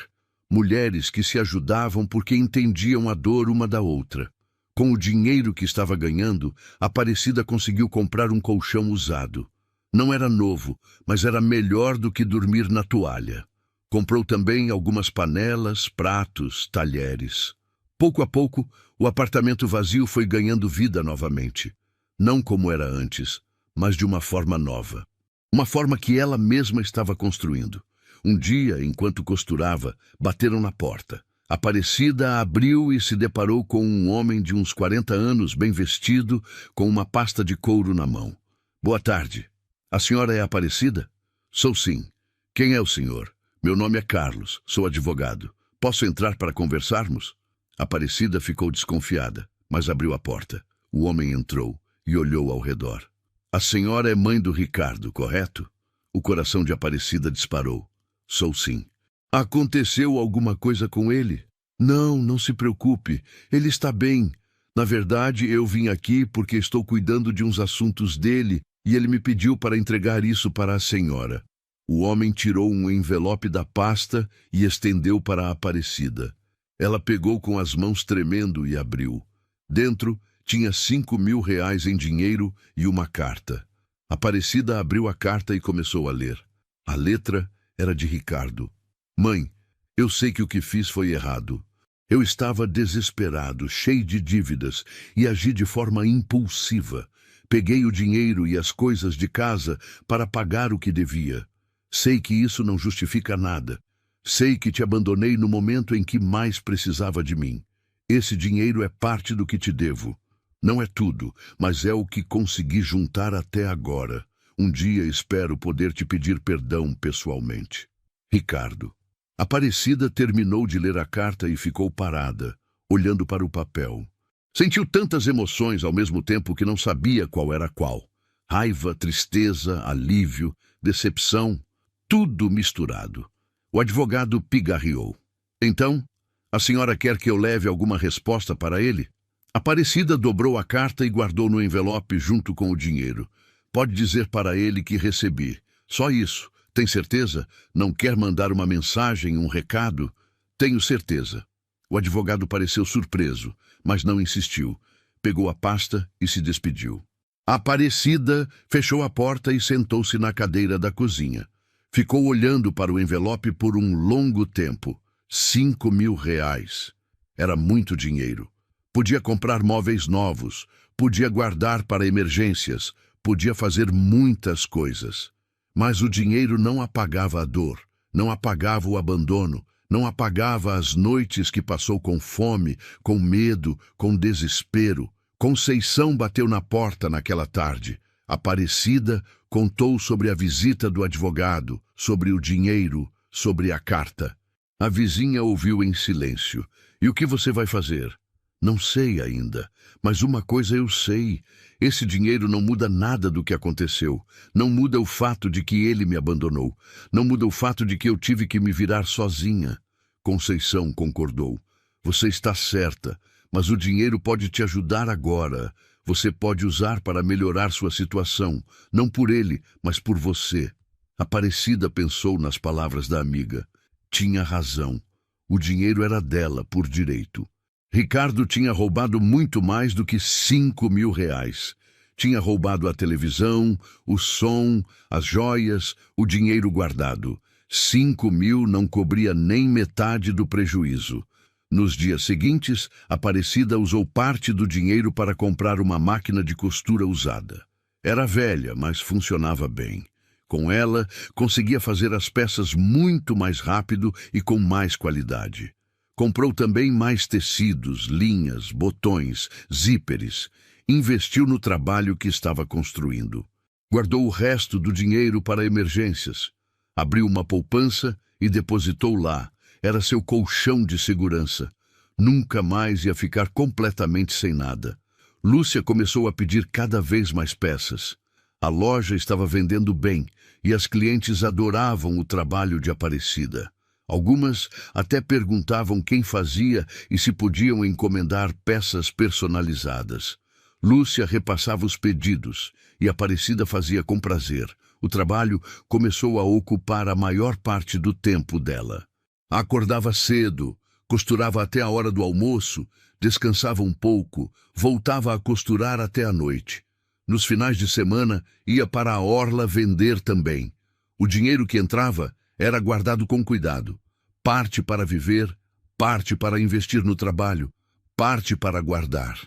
Mulheres que se ajudavam porque entendiam a dor uma da outra. Com o dinheiro que estava ganhando, Aparecida conseguiu comprar um colchão usado. Não era novo, mas era melhor do que dormir na toalha. Comprou também algumas panelas, pratos, talheres. Pouco a pouco, o apartamento vazio foi ganhando vida novamente. Não como era antes, mas de uma forma nova. Uma forma que ela mesma estava construindo. Um dia, enquanto costurava, bateram na porta. Aparecida abriu e se deparou com um homem de uns 40 anos, bem vestido, com uma pasta de couro na mão. Boa tarde. A senhora é Aparecida? Sou sim. Quem é o senhor? Meu nome é Carlos, sou advogado. Posso entrar para conversarmos? Aparecida ficou desconfiada, mas abriu a porta. O homem entrou e olhou ao redor. A senhora é mãe do Ricardo, correto? O coração de Aparecida disparou. Sou sim. Aconteceu alguma coisa com ele? Não, não se preocupe. Ele está bem. Na verdade, eu vim aqui porque estou cuidando de uns assuntos dele e ele me pediu para entregar isso para a senhora. O homem tirou um envelope da pasta e estendeu para a Aparecida. Ela pegou com as mãos tremendo e abriu. Dentro tinha R$ 5.000 em dinheiro e uma carta. Aparecida abriu a carta e começou a ler. A letra era de Ricardo. Mãe, eu sei que o que fiz foi errado. Eu estava desesperado, cheio de dívidas, e agi de forma impulsiva. Peguei o dinheiro e as coisas de casa para pagar o que devia. Sei que isso não justifica nada. Sei que te abandonei no momento em que mais precisava de mim. Esse dinheiro é parte do que te devo. Não é tudo, mas é o que consegui juntar até agora. Um dia espero poder te pedir perdão pessoalmente. Ricardo. Aparecida terminou de ler a carta e ficou parada, olhando para o papel. Sentiu tantas emoções ao mesmo tempo que não sabia qual era qual. Raiva, tristeza, alívio, decepção, tudo misturado. O advogado pigarreou. Então, a senhora quer que eu leve alguma resposta para ele? Aparecida dobrou a carta e guardou no envelope junto com o dinheiro. Pode dizer para ele que recebi. Só isso. Tem certeza? Não quer mandar uma mensagem, um recado? Tenho certeza. O advogado pareceu surpreso, mas não insistiu. Pegou a pasta e se despediu. Aparecida fechou a porta e sentou-se na cadeira da cozinha. Ficou olhando para o envelope por um longo tempo. 5.000 reais. Era muito dinheiro. Podia comprar móveis novos, podia guardar para emergências, podia fazer muitas coisas. Mas o dinheiro não apagava a dor, não apagava o abandono, não apagava as noites que passou com fome, com medo, com desespero. Conceição bateu na porta naquela tarde. Aparecida contou sobre a visita do advogado, sobre o dinheiro, sobre a carta. A vizinha ouviu em silêncio. E o que você vai fazer? Não sei ainda, mas uma coisa eu sei. Esse dinheiro não muda nada do que aconteceu. Não muda o fato de que ele me abandonou. Não muda o fato de que eu tive que me virar sozinha. Conceição concordou. Você está certa, mas o dinheiro pode te ajudar agora. Você pode usar para melhorar sua situação, não por ele, mas por você. Aparecida pensou nas palavras da amiga. Tinha razão. O dinheiro era dela, por direito. Ricardo tinha roubado muito mais do que 5.000 reais. Tinha roubado a televisão, o som, as joias, o dinheiro guardado. 5.000 não cobria nem metade do prejuízo. Nos dias seguintes, Aparecida usou parte do dinheiro para comprar uma máquina de costura usada. Era velha, mas funcionava bem. Com ela, conseguia fazer as peças muito mais rápido e com mais qualidade. Comprou também mais tecidos, linhas, botões, zíperes. Investiu no trabalho que estava construindo. Guardou o resto do dinheiro para emergências. Abriu uma poupança e depositou lá. Era seu colchão de segurança. Nunca mais ia ficar completamente sem nada. Lúcia começou a pedir cada vez mais peças. A loja estava vendendo bem e as clientes adoravam o trabalho de Aparecida. Algumas até perguntavam quem fazia e se podiam encomendar peças personalizadas. Lúcia repassava os pedidos e Aparecida fazia com prazer. O trabalho começou a ocupar a maior parte do tempo dela. Acordava cedo, costurava até a hora do almoço, descansava um pouco, voltava a costurar até a noite. Nos finais de semana, ia para a orla vender também. O dinheiro que entrava era guardado com cuidado. Parte para viver, parte para investir no trabalho, parte para guardar.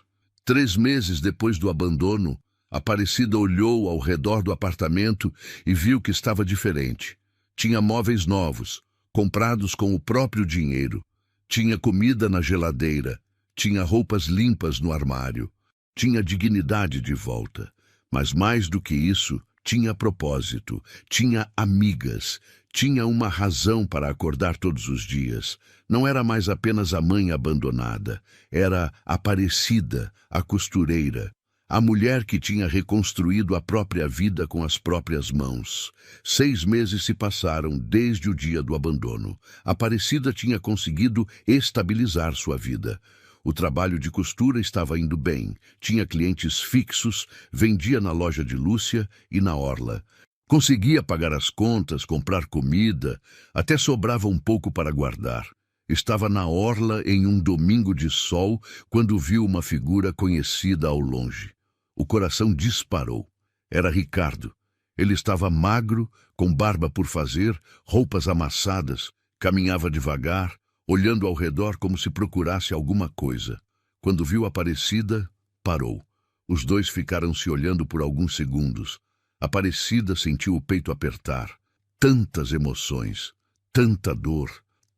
3 meses depois do abandono, Aparecida olhou ao redor do apartamento e viu que estava diferente. Tinha móveis novos, comprados com o próprio dinheiro. Tinha comida na geladeira. Tinha roupas limpas no armário. Tinha dignidade de volta. Mas mais do que isso, tinha propósito. Tinha amigas. Tinha uma razão para acordar todos os dias. Não era mais apenas a mãe abandonada. Era Aparecida, a costureira. A mulher que tinha reconstruído a própria vida com as próprias mãos. 6 meses se passaram desde o dia do abandono. Aparecida tinha conseguido estabilizar sua vida. O trabalho de costura estava indo bem. Tinha clientes fixos, vendia na loja de Lúcia e na orla. Conseguia pagar as contas, comprar comida, até sobrava um pouco para guardar. Estava na orla em um domingo de sol quando viu uma figura conhecida ao longe. O coração disparou. Era Ricardo. Ele estava magro, com barba por fazer, roupas amassadas, caminhava devagar, olhando ao redor como se procurasse alguma coisa. Quando viu Aparecida, parou. Os dois ficaram se olhando por alguns segundos. Aparecida sentiu o peito apertar. Tantas emoções, tanta dor,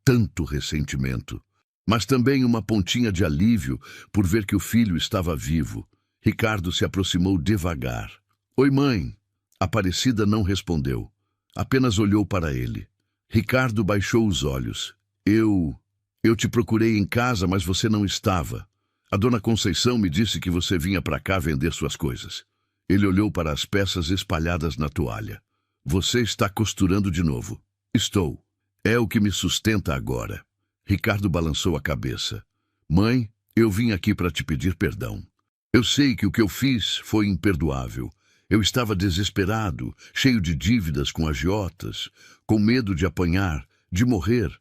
tanto ressentimento. Mas também uma pontinha de alívio por ver que o filho estava vivo. Ricardo se aproximou devagar. Oi, mãe. Aparecida não respondeu. Apenas olhou para ele. Ricardo baixou os olhos. Eu te procurei em casa, mas você não estava. A dona Conceição me disse que você vinha para cá vender suas coisas. Ele olhou para as peças espalhadas na toalha. Você está costurando de novo. Estou. É o que me sustenta agora. Ricardo balançou a cabeça. Mãe, eu vim aqui para te pedir perdão. Eu sei que o que eu fiz foi imperdoável. Eu estava desesperado, cheio de dívidas com agiotas, com medo de apanhar, de morrer.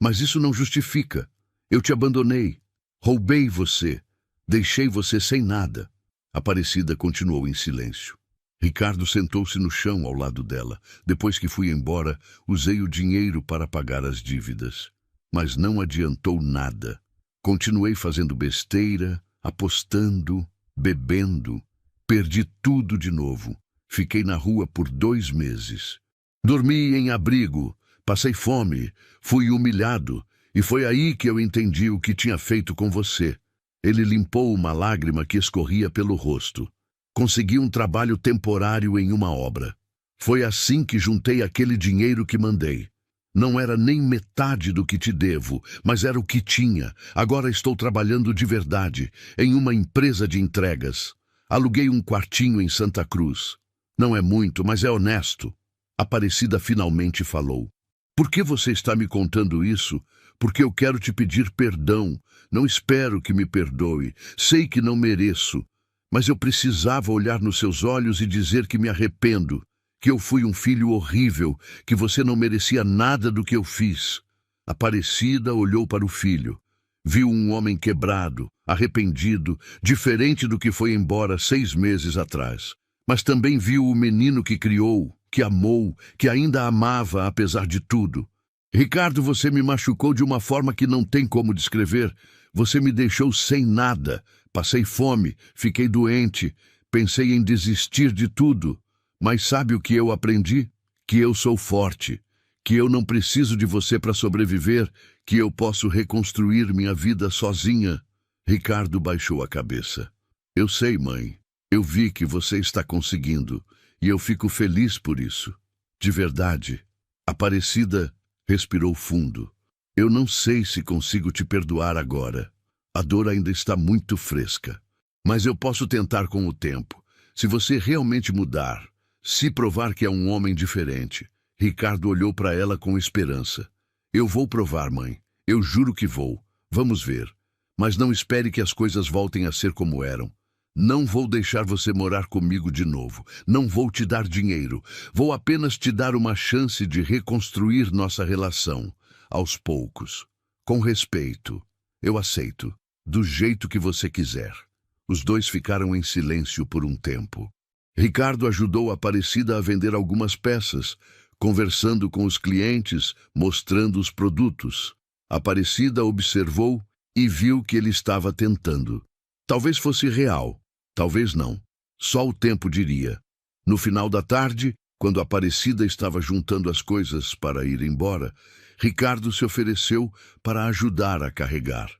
Mas isso não justifica. Eu te abandonei. Roubei você. Deixei você sem nada. Aparecida continuou em silêncio. Ricardo sentou-se no chão ao lado dela. Depois que fui embora, usei o dinheiro para pagar as dívidas. Mas não adiantou nada. Continuei fazendo besteira, apostando, bebendo. Perdi tudo de novo. Fiquei na rua por 2 meses. Dormi em abrigo, passei fome, fui humilhado. E foi aí que eu entendi o que tinha feito com você. Ele limpou uma lágrima que escorria pelo rosto. Consegui um trabalho temporário em uma obra. Foi assim que juntei aquele dinheiro que mandei. Não era nem metade do que te devo, mas era o que tinha. Agora estou trabalhando de verdade, em uma empresa de entregas. Aluguei um quartinho em Santa Cruz. Não é muito, mas é honesto. Aparecida finalmente falou. Por que você está me contando isso? Porque eu quero te pedir perdão. Não espero que me perdoe. Sei que não mereço. Mas eu precisava olhar nos seus olhos e dizer que me arrependo. Que eu fui um filho horrível. Que você não merecia nada do que eu fiz. Aparecida olhou para o filho. Viu um homem quebrado, arrependido, diferente do que foi embora 6 meses atrás. Mas também viu o menino que criou, que amou, que ainda amava apesar de tudo. Ricardo, você me machucou de uma forma que não tem como descrever. Você me deixou sem nada. Passei fome, fiquei doente, pensei em desistir de tudo. Mas sabe o que eu aprendi? Que eu sou forte, que eu não preciso de você para sobreviver, que eu posso reconstruir minha vida sozinha. Ricardo baixou a cabeça. Eu sei, mãe. Eu vi que você está conseguindo, e eu fico feliz por isso. De verdade. Aparecida respirou fundo. Eu não sei se consigo te perdoar agora. A dor ainda está muito fresca. Mas eu posso tentar com o tempo. Se você realmente mudar, se provar que é um homem diferente. Ricardo olhou para ela com esperança. Eu vou provar, mãe. Eu juro que vou. Vamos ver. Mas não espere que as coisas voltem a ser como eram. Não vou deixar você morar comigo de novo. Não vou te dar dinheiro. Vou apenas te dar uma chance de reconstruir nossa relação. Aos poucos. Com respeito. Eu aceito. Do jeito que você quiser. Os dois ficaram em silêncio por um tempo. Ricardo ajudou a Aparecida a vender algumas peças, conversando com os clientes, mostrando os produtos. Aparecida observou e viu que ele estava tentando. Talvez fosse real, talvez não. Só o tempo diria. No final da tarde, quando Aparecida estava juntando as coisas para ir embora, Ricardo se ofereceu para ajudar a carregar.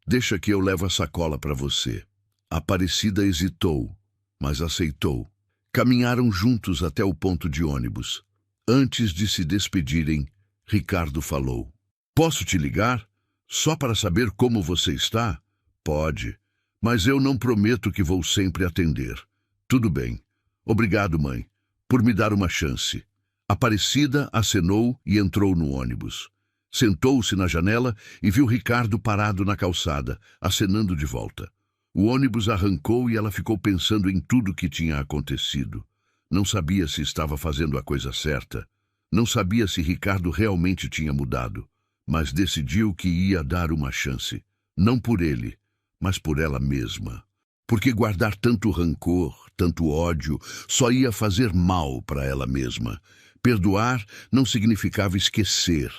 Deixa que eu levo a sacola para você. Aparecida hesitou, mas aceitou. Caminharam juntos até o ponto de ônibus. Antes de se despedirem, Ricardo falou. Posso te ligar? Só para saber como você está? Pode. Mas eu não prometo que vou sempre atender. Tudo bem. Obrigado, mãe, por me dar uma chance. Aparecida acenou e entrou no ônibus. Sentou-se na janela e viu Ricardo parado na calçada, acenando de volta. O ônibus arrancou e ela ficou pensando em tudo que tinha acontecido. Não sabia se estava fazendo a coisa certa. Não sabia se Ricardo realmente tinha mudado. Mas decidiu que ia dar uma chance. Não por ele, mas por ela mesma. Porque guardar tanto rancor, tanto ódio, só ia fazer mal para ela mesma. Perdoar não significava esquecer.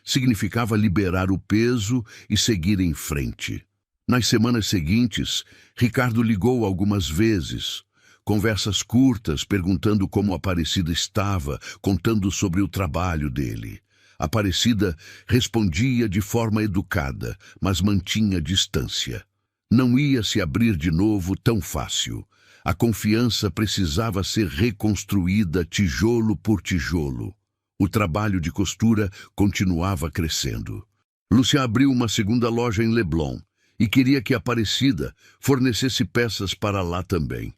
Significava liberar o peso e seguir em frente. Nas semanas seguintes, Ricardo ligou algumas vezes. Conversas curtas, perguntando como Aparecida estava, contando sobre o trabalho dele. Aparecida respondia de forma educada, mas mantinha distância. Não ia se abrir de novo tão fácil. A confiança precisava ser reconstruída tijolo por tijolo. O trabalho de costura continuava crescendo. Lúcia abriu uma segunda loja em Leblon e queria que Aparecida fornecesse peças para lá também.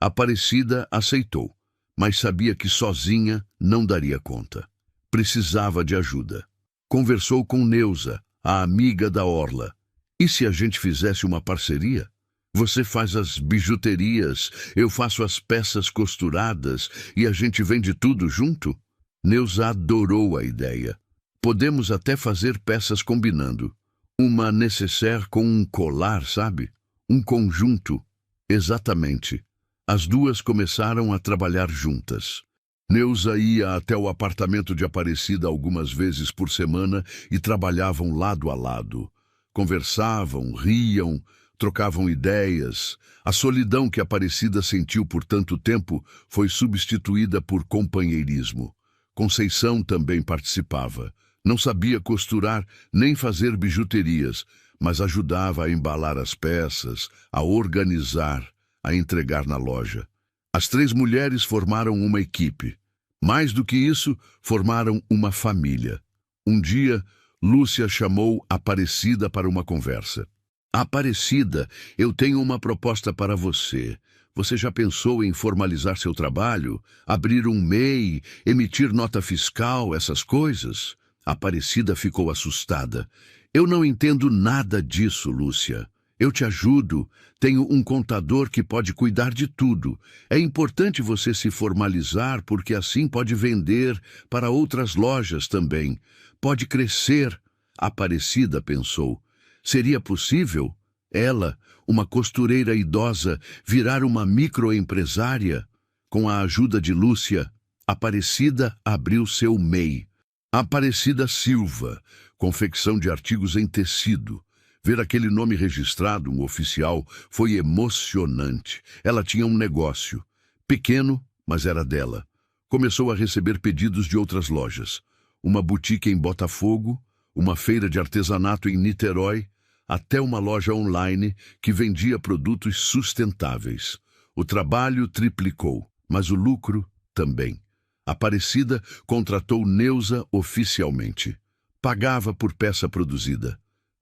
Aparecida aceitou, mas sabia que sozinha não daria conta. Precisava de ajuda. Conversou com Neuza, a amiga da Orla. E se a gente fizesse uma parceria? Você faz as bijuterias, eu faço as peças costuradas e a gente vende tudo junto? Neuza adorou a ideia. Podemos até fazer peças combinando. Uma nécessaire com um colar, sabe? Um conjunto. Exatamente. As duas começaram a trabalhar juntas. Neuza ia até o apartamento de Aparecida algumas vezes por semana e trabalhavam lado a lado. Conversavam, riam, trocavam ideias. A solidão que Aparecida sentiu por tanto tempo foi substituída por companheirismo. Conceição também participava. Não sabia costurar nem fazer bijuterias, mas ajudava a embalar as peças, a organizar, a entregar na loja. As três mulheres formaram uma equipe. Mais do que isso, formaram uma família. Um dia, Lúcia chamou Aparecida para uma conversa. Aparecida, eu tenho uma proposta para você. Você já pensou em formalizar seu trabalho? Abrir um MEI, emitir nota fiscal, essas coisas? Aparecida ficou assustada. Eu não entendo nada disso, Lúcia. Eu te ajudo. Tenho um contador que pode cuidar de tudo. É importante você se formalizar porque assim pode vender para outras lojas também. Pode crescer. Aparecida pensou. Seria possível? Ela, uma costureira idosa, virar uma microempresária? Com a ajuda de Lúcia, Aparecida abriu seu MEI. Aparecida Silva, confecção de artigos em tecido. Ver aquele nome registrado, um oficial, foi emocionante. Ela tinha um negócio. Pequeno, mas era dela. Começou a receber pedidos de outras lojas. Uma boutique em Botafogo, uma feira de artesanato em Niterói, até uma loja online que vendia produtos sustentáveis. O trabalho triplicou, mas o lucro também. Aparecida contratou Neuza oficialmente. Pagava por peça produzida.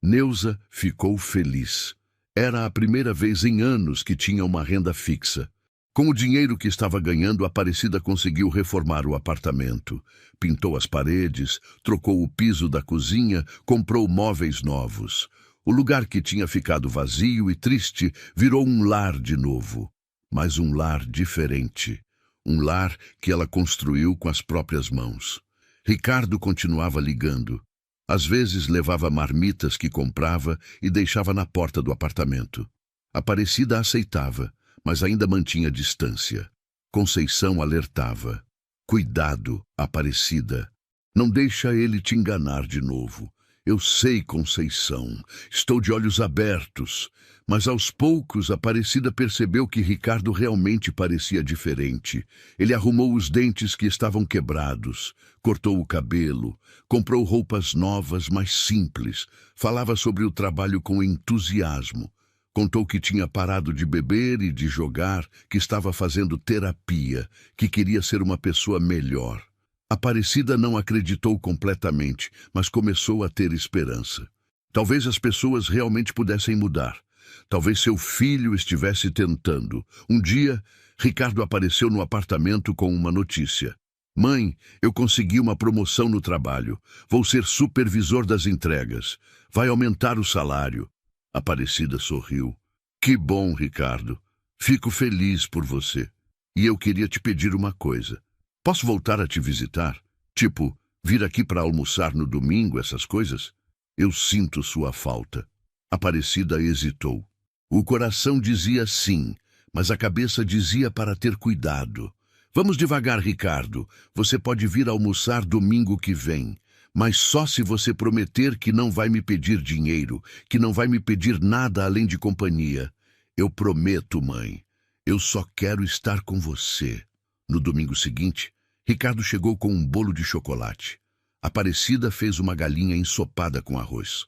Neuza ficou feliz. Era a primeira vez em anos que tinha uma renda fixa. Com o dinheiro que estava ganhando, Aparecida conseguiu reformar o apartamento. Pintou as paredes, trocou o piso da cozinha, comprou móveis novos. O lugar que tinha ficado vazio e triste virou um lar de novo. Mas um lar diferente. Um lar que ela construiu com as próprias mãos. Ricardo continuava ligando. Às vezes levava marmitas que comprava e deixava na porta do apartamento. Aparecida aceitava, mas ainda mantinha distância. Conceição alertava. Cuidado, Aparecida. Não deixa ele te enganar de novo. Eu sei, Conceição. Estou de olhos abertos. Mas aos poucos, Aparecida percebeu que Ricardo realmente parecia diferente. Ele arrumou os dentes que estavam quebrados, cortou o cabelo, comprou roupas novas, mais simples, falava sobre o trabalho com entusiasmo. Contou que tinha parado de beber e de jogar, que estava fazendo terapia, que queria ser uma pessoa melhor. Aparecida não acreditou completamente, mas começou a ter esperança. Talvez as pessoas realmente pudessem mudar. Talvez seu filho estivesse tentando. Um dia, Ricardo apareceu no apartamento com uma notícia. Mãe, eu consegui uma promoção no trabalho. Vou ser supervisor das entregas. Vai aumentar o salário. Aparecida sorriu. Que bom, Ricardo. Fico feliz por você. E eu queria te pedir uma coisa. Posso voltar a te visitar? Tipo, vir aqui para almoçar no domingo, essas coisas? Eu sinto sua falta. Aparecida hesitou. O coração dizia sim, mas a cabeça dizia para ter cuidado. Vamos devagar, Ricardo. Você pode vir almoçar domingo que vem, mas só se você prometer que não vai me pedir dinheiro, que não vai me pedir nada além de companhia. Eu prometo, mãe. Eu só quero estar com você. No domingo seguinte, Ricardo chegou com um bolo de chocolate. Aparecida fez uma galinha ensopada com arroz.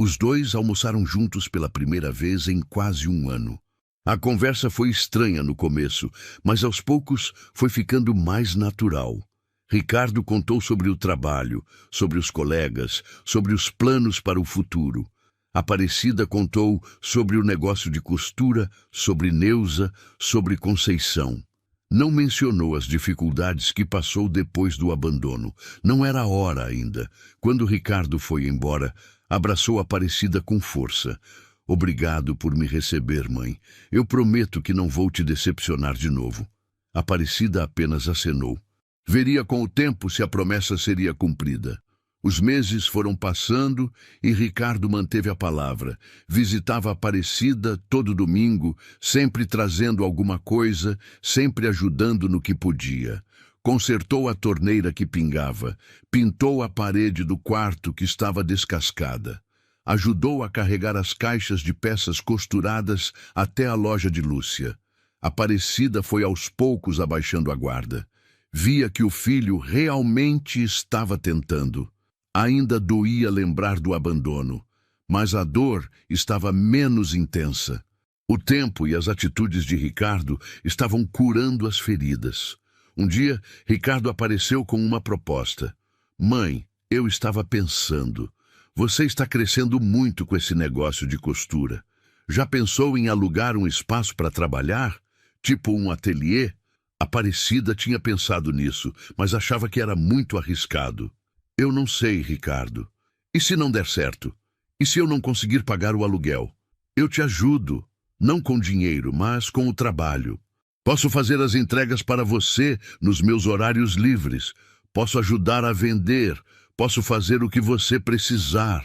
Os dois almoçaram juntos pela primeira vez em quase um ano. A conversa foi estranha no começo, mas aos poucos foi ficando mais natural. Ricardo contou sobre o trabalho, sobre os colegas, sobre os planos para o futuro. Aparecida contou sobre o negócio de costura, sobre Neuza, sobre Conceição. Não mencionou as dificuldades que passou depois do abandono. Não era a hora ainda. Quando Ricardo foi embora, abraçou Aparecida com força. Obrigado por me receber, mãe. Eu prometo que não vou te decepcionar de novo. Aparecida apenas acenou. Veria com o tempo se a promessa seria cumprida. Os meses foram passando e Ricardo manteve a palavra. Visitava Aparecida todo domingo, sempre trazendo alguma coisa, sempre ajudando no que podia. Consertou a torneira que pingava, pintou a parede do quarto que estava descascada. Ajudou a carregar as caixas de peças costuradas até a loja de Lúcia. Aparecida foi aos poucos abaixando a guarda. Via que o filho realmente estava tentando. Ainda doía lembrar do abandono, mas a dor estava menos intensa. O tempo e as atitudes de Ricardo estavam curando as feridas. Um dia, Ricardo apareceu com uma proposta. Mãe, eu estava pensando. Você está crescendo muito com esse negócio de costura. Já pensou em alugar um espaço para trabalhar? Tipo um ateliê? Aparecida tinha pensado nisso, mas achava que era muito arriscado. Eu não sei, Ricardo. E se não der certo? E se eu não conseguir pagar o aluguel? Eu te ajudo, não com dinheiro, mas com o trabalho. Posso fazer as entregas para você nos meus horários livres. Posso ajudar a vender. Posso fazer o que você precisar.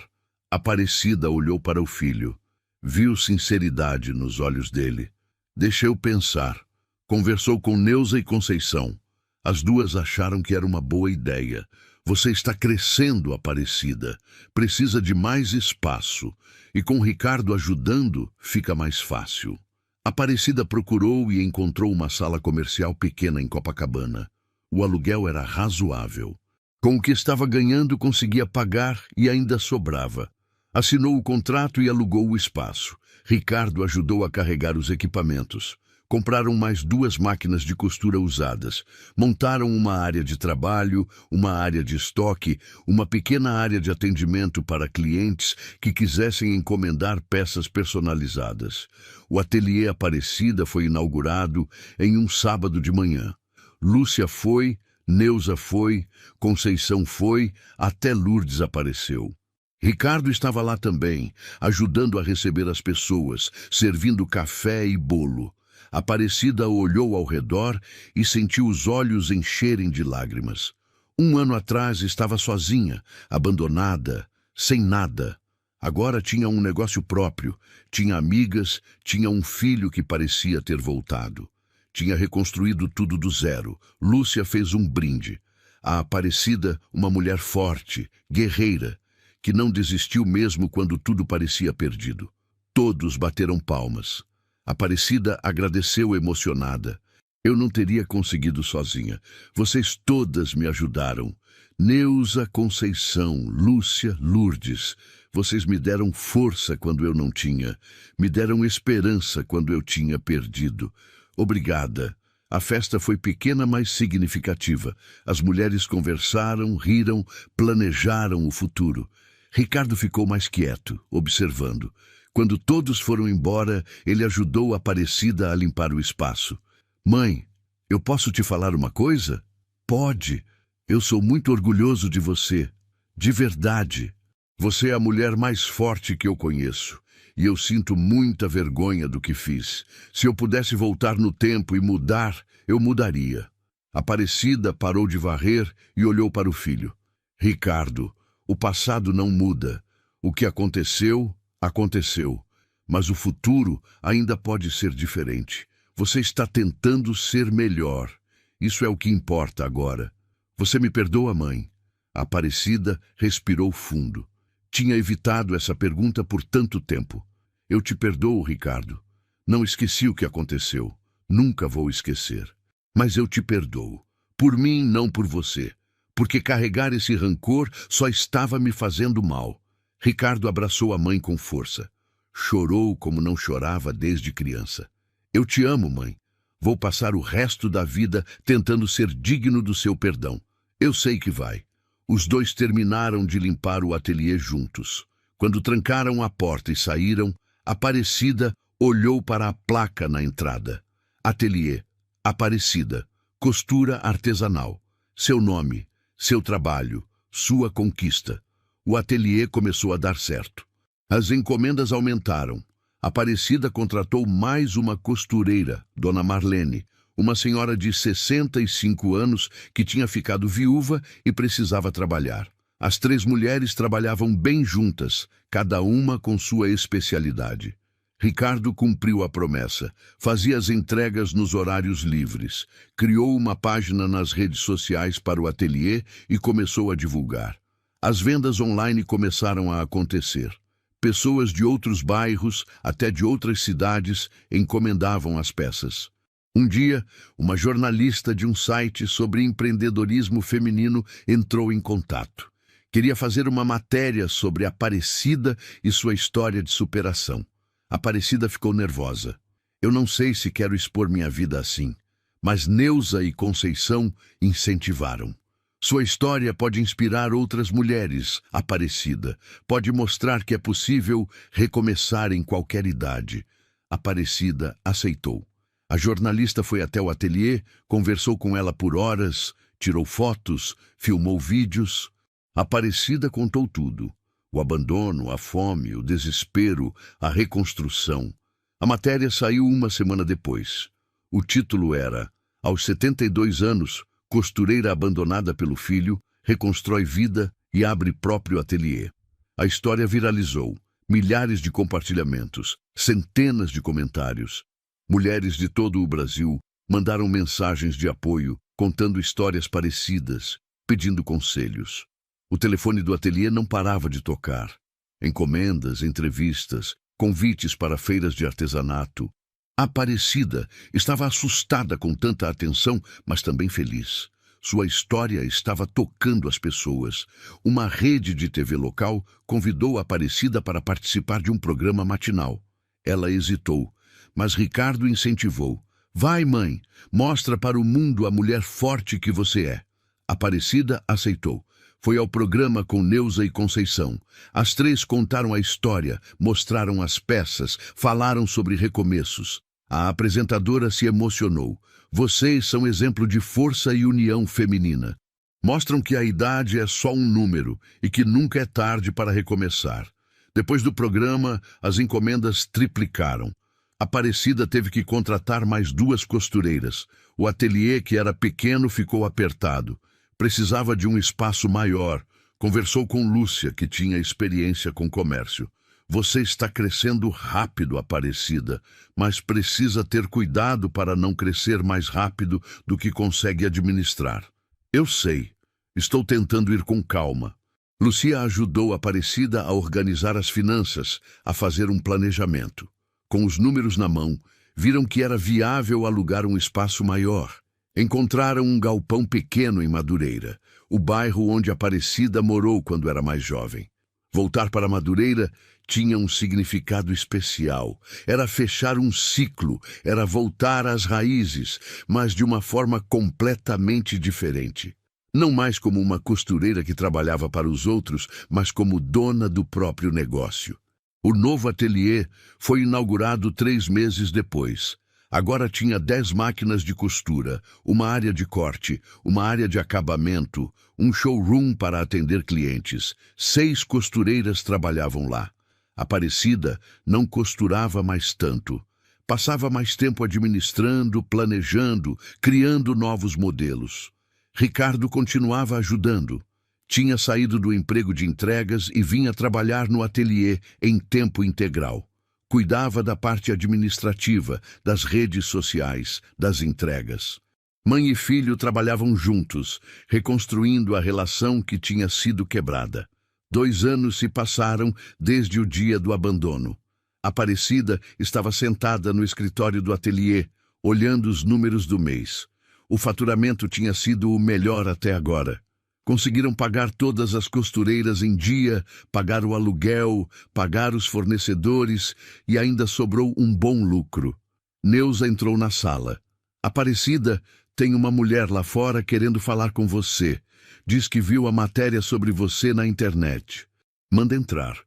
Aparecida olhou para o filho. Viu sinceridade nos olhos dele. Deixou pensar. Conversou com Neuza e Conceição. As duas acharam que era uma boa ideia. Você está crescendo, Aparecida. Precisa de mais espaço. E com Ricardo ajudando, fica mais fácil. Aparecida procurou e encontrou uma sala comercial pequena em Copacabana. O aluguel era razoável. Com o que estava ganhando, conseguia pagar e ainda sobrava. Assinou o contrato e alugou o espaço. Ricardo ajudou a carregar os equipamentos. Compraram mais 2 máquinas de costura usadas. Montaram uma área de trabalho, uma área de estoque, uma pequena área de atendimento para clientes que quisessem encomendar peças personalizadas. O ateliê Aparecida foi inaugurado em um sábado de manhã. Lúcia foi, Neuza foi, Conceição foi, até Lourdes apareceu. Ricardo estava lá também, ajudando a receber as pessoas, servindo café e bolo. Aparecida olhou ao redor e sentiu os olhos encherem de lágrimas. 1 ano atrás estava sozinha, abandonada, sem nada. Agora tinha um negócio próprio, tinha amigas, tinha um filho que parecia ter voltado. Tinha reconstruído tudo do zero. Lúcia fez um brinde. A Aparecida, uma mulher forte, guerreira, que não desistiu mesmo quando tudo parecia perdido. Todos bateram palmas. Aparecida agradeceu emocionada. Eu não teria conseguido sozinha. Vocês todas me ajudaram. Neuza, Conceição, Lúcia, Lourdes. Vocês me deram força quando eu não tinha. Me deram esperança quando eu tinha perdido. Obrigada. A festa foi pequena, mas significativa. As mulheres conversaram, riram, planejaram o futuro. Ricardo ficou mais quieto, observando. Quando todos foram embora, ele ajudou a Aparecida a limpar o espaço. Mãe, eu posso te falar uma coisa? Pode. Eu sou muito orgulhoso de você. De verdade. Você é a mulher mais forte que eu conheço. E eu sinto muita vergonha do que fiz. Se eu pudesse voltar no tempo e mudar, eu mudaria. Aparecida parou de varrer e olhou para o filho. Ricardo, o passado não muda. O que aconteceu, aconteceu. Mas o futuro ainda pode ser diferente. Você está tentando ser melhor. Isso é o que importa agora. Você me perdoa, mãe? A Aparecida respirou fundo. Tinha evitado essa pergunta por tanto tempo. Eu te perdoo, Ricardo. Não esqueci o que aconteceu. Nunca vou esquecer. Mas eu te perdoo. Por mim, não por você. Porque carregar esse rancor só estava me fazendo mal. Ricardo abraçou a mãe com força. Chorou como não chorava desde criança. Eu te amo, mãe. Vou passar o resto da vida tentando ser digno do seu perdão. Eu sei que vai. Os dois terminaram de limpar o ateliê juntos. Quando trancaram a porta e saíram, Aparecida olhou para a placa na entrada. Ateliê, Aparecida, costura artesanal. Seu nome, seu trabalho, sua conquista. O ateliê começou a dar certo. As encomendas aumentaram. Aparecida contratou mais uma costureira, Dona Marlene, uma senhora de 65 anos que tinha ficado viúva e precisava trabalhar. As 3 mulheres trabalhavam bem juntas, cada uma com sua especialidade. Ricardo cumpriu a promessa, fazia as entregas nos horários livres, criou uma página nas redes sociais para o ateliê e começou a divulgar. As vendas online começaram a acontecer. Pessoas de outros bairros, até de outras cidades, encomendavam as peças. Um dia, uma jornalista de um site sobre empreendedorismo feminino entrou em contato. Queria fazer uma matéria sobre Aparecida e sua história de superação. Aparecida ficou nervosa. Eu não sei se quero expor minha vida assim, mas Neuza e Conceição incentivaram. Sua história pode inspirar outras mulheres, Aparecida. Pode mostrar que é possível recomeçar em qualquer idade. Aparecida aceitou. A jornalista foi até o ateliê, conversou com ela por horas, tirou fotos, filmou vídeos. Aparecida contou tudo. O abandono, a fome, o desespero, a reconstrução. A matéria saiu uma semana depois. O título era Aos 72 anos, costureira abandonada pelo filho, reconstrói vida e abre próprio ateliê. A história viralizou. Milhares de compartilhamentos, centenas de comentários. Mulheres de todo o Brasil mandaram mensagens de apoio, contando histórias parecidas, pedindo conselhos. O telefone do ateliê não parava de tocar. Encomendas, entrevistas, convites para feiras de artesanato. Aparecida estava assustada com tanta atenção, mas também feliz. Sua história estava tocando as pessoas. Uma rede de TV local convidou Aparecida para participar de um programa matinal. Ela hesitou, mas Ricardo incentivou. Vai, mãe, mostra para o mundo a mulher forte que você é. Aparecida aceitou. Foi ao programa com Neuza e Conceição. As 3 contaram a história, mostraram as peças, falaram sobre recomeços. A apresentadora se emocionou. Vocês são exemplo de força e união feminina. Mostram que a idade é só um número e que nunca é tarde para recomeçar. Depois do programa, as encomendas triplicaram. Aparecida teve que contratar mais 2 costureiras. O ateliê, que era pequeno, ficou apertado. Precisava de um espaço maior. Conversou com Lúcia, que tinha experiência com comércio. Você está crescendo rápido, Aparecida, mas precisa ter cuidado para não crescer mais rápido do que consegue administrar. Eu sei. Estou tentando ir com calma. Lúcia ajudou Aparecida a organizar as finanças, a fazer um planejamento. Com os números na mão, viram que era viável alugar um espaço maior. Encontraram um galpão pequeno em Madureira, o bairro onde Aparecida morou quando era mais jovem. Voltar para Madureira tinha um significado especial. Era fechar um ciclo, era voltar às raízes, mas de uma forma completamente diferente. Não mais como uma costureira que trabalhava para os outros, mas como dona do próprio negócio. O novo ateliê foi inaugurado 3 meses depois. Agora tinha 10 máquinas de costura, uma área de corte, uma área de acabamento, um showroom para atender clientes. 6 costureiras trabalhavam lá. Aparecida não costurava mais tanto. Passava mais tempo administrando, planejando, criando novos modelos. Ricardo continuava ajudando. Tinha saído do emprego de entregas e vinha trabalhar no ateliê em tempo integral. Cuidava da parte administrativa, das redes sociais, das entregas. Mãe e filho trabalhavam juntos, reconstruindo a relação que tinha sido quebrada. 2 anos se passaram desde o dia do abandono. Aparecida estava sentada no escritório do ateliê, olhando os números do mês. O faturamento tinha sido o melhor até agora. Conseguiram pagar todas as costureiras em dia, pagar o aluguel, pagar os fornecedores e ainda sobrou um bom lucro. Neuza entrou na sala. Aparecida, tem uma mulher lá fora querendo falar com você. Diz que viu a matéria sobre você na internet. Manda entrar.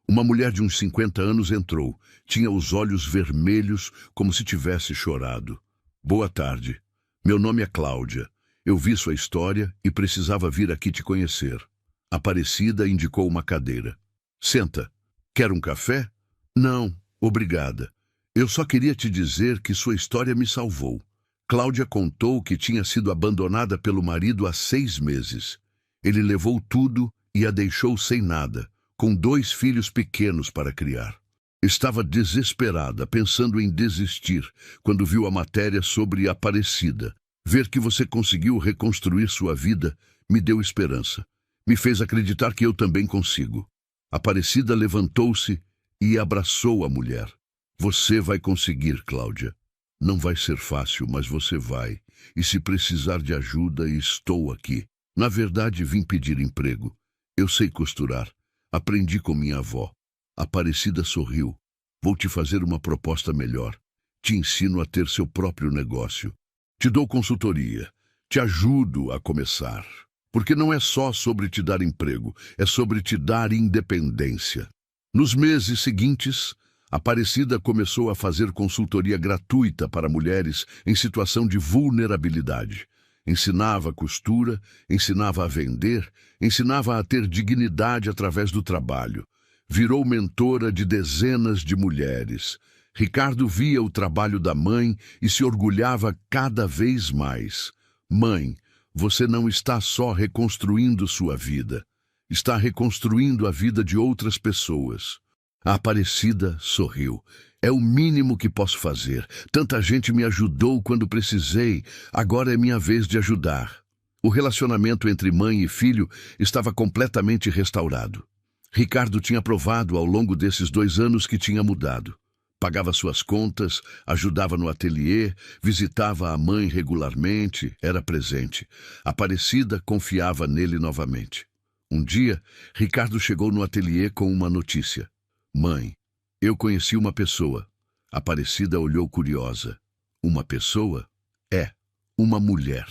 Uma mulher de uns 50 anos entrou. Tinha os olhos vermelhos, como se tivesse chorado. Boa tarde. Meu nome é Cláudia. Eu vi sua história e precisava vir aqui te conhecer. Aparecida indicou uma cadeira. Senta. Quer um café? Não, obrigada. Eu só queria te dizer que sua história me salvou. Cláudia contou que tinha sido abandonada pelo marido há 6 meses. Ele levou tudo e a deixou sem nada, com 2 filhos pequenos para criar. Estava desesperada, pensando em desistir, quando viu a matéria sobre Aparecida. Ver que você conseguiu reconstruir sua vida me deu esperança. Me fez acreditar que eu também consigo. Aparecida levantou-se e abraçou a mulher. Você vai conseguir, Cláudia. Não vai ser fácil, mas você vai. E se precisar de ajuda, estou aqui. Na verdade, vim pedir emprego. Eu sei costurar. Aprendi com minha avó. Aparecida sorriu. Vou te fazer uma proposta melhor. Te ensino a ter seu próprio negócio. Te dou consultoria. Te ajudo a começar. Porque não é só sobre te dar emprego, é sobre te dar independência. Nos meses seguintes, Aparecida começou a fazer consultoria gratuita para mulheres em situação de vulnerabilidade. Ensinava costura, ensinava a vender, ensinava a ter dignidade através do trabalho. Virou mentora de dezenas de mulheres. Ricardo via o trabalho da mãe e se orgulhava cada vez mais. Mãe, você não está só reconstruindo sua vida. Está reconstruindo a vida de outras pessoas. A Aparecida sorriu. É o mínimo que posso fazer. Tanta gente me ajudou quando precisei. Agora é minha vez de ajudar. O relacionamento entre mãe e filho estava completamente restaurado. Ricardo tinha provado ao longo desses 2 anos que tinha mudado. Pagava suas contas, ajudava no ateliê, visitava a mãe regularmente, era presente. Aparecida confiava nele novamente. Um dia, Ricardo chegou no ateliê com uma notícia. Mãe, eu conheci uma pessoa. Aparecida olhou curiosa. Uma pessoa? É, uma mulher.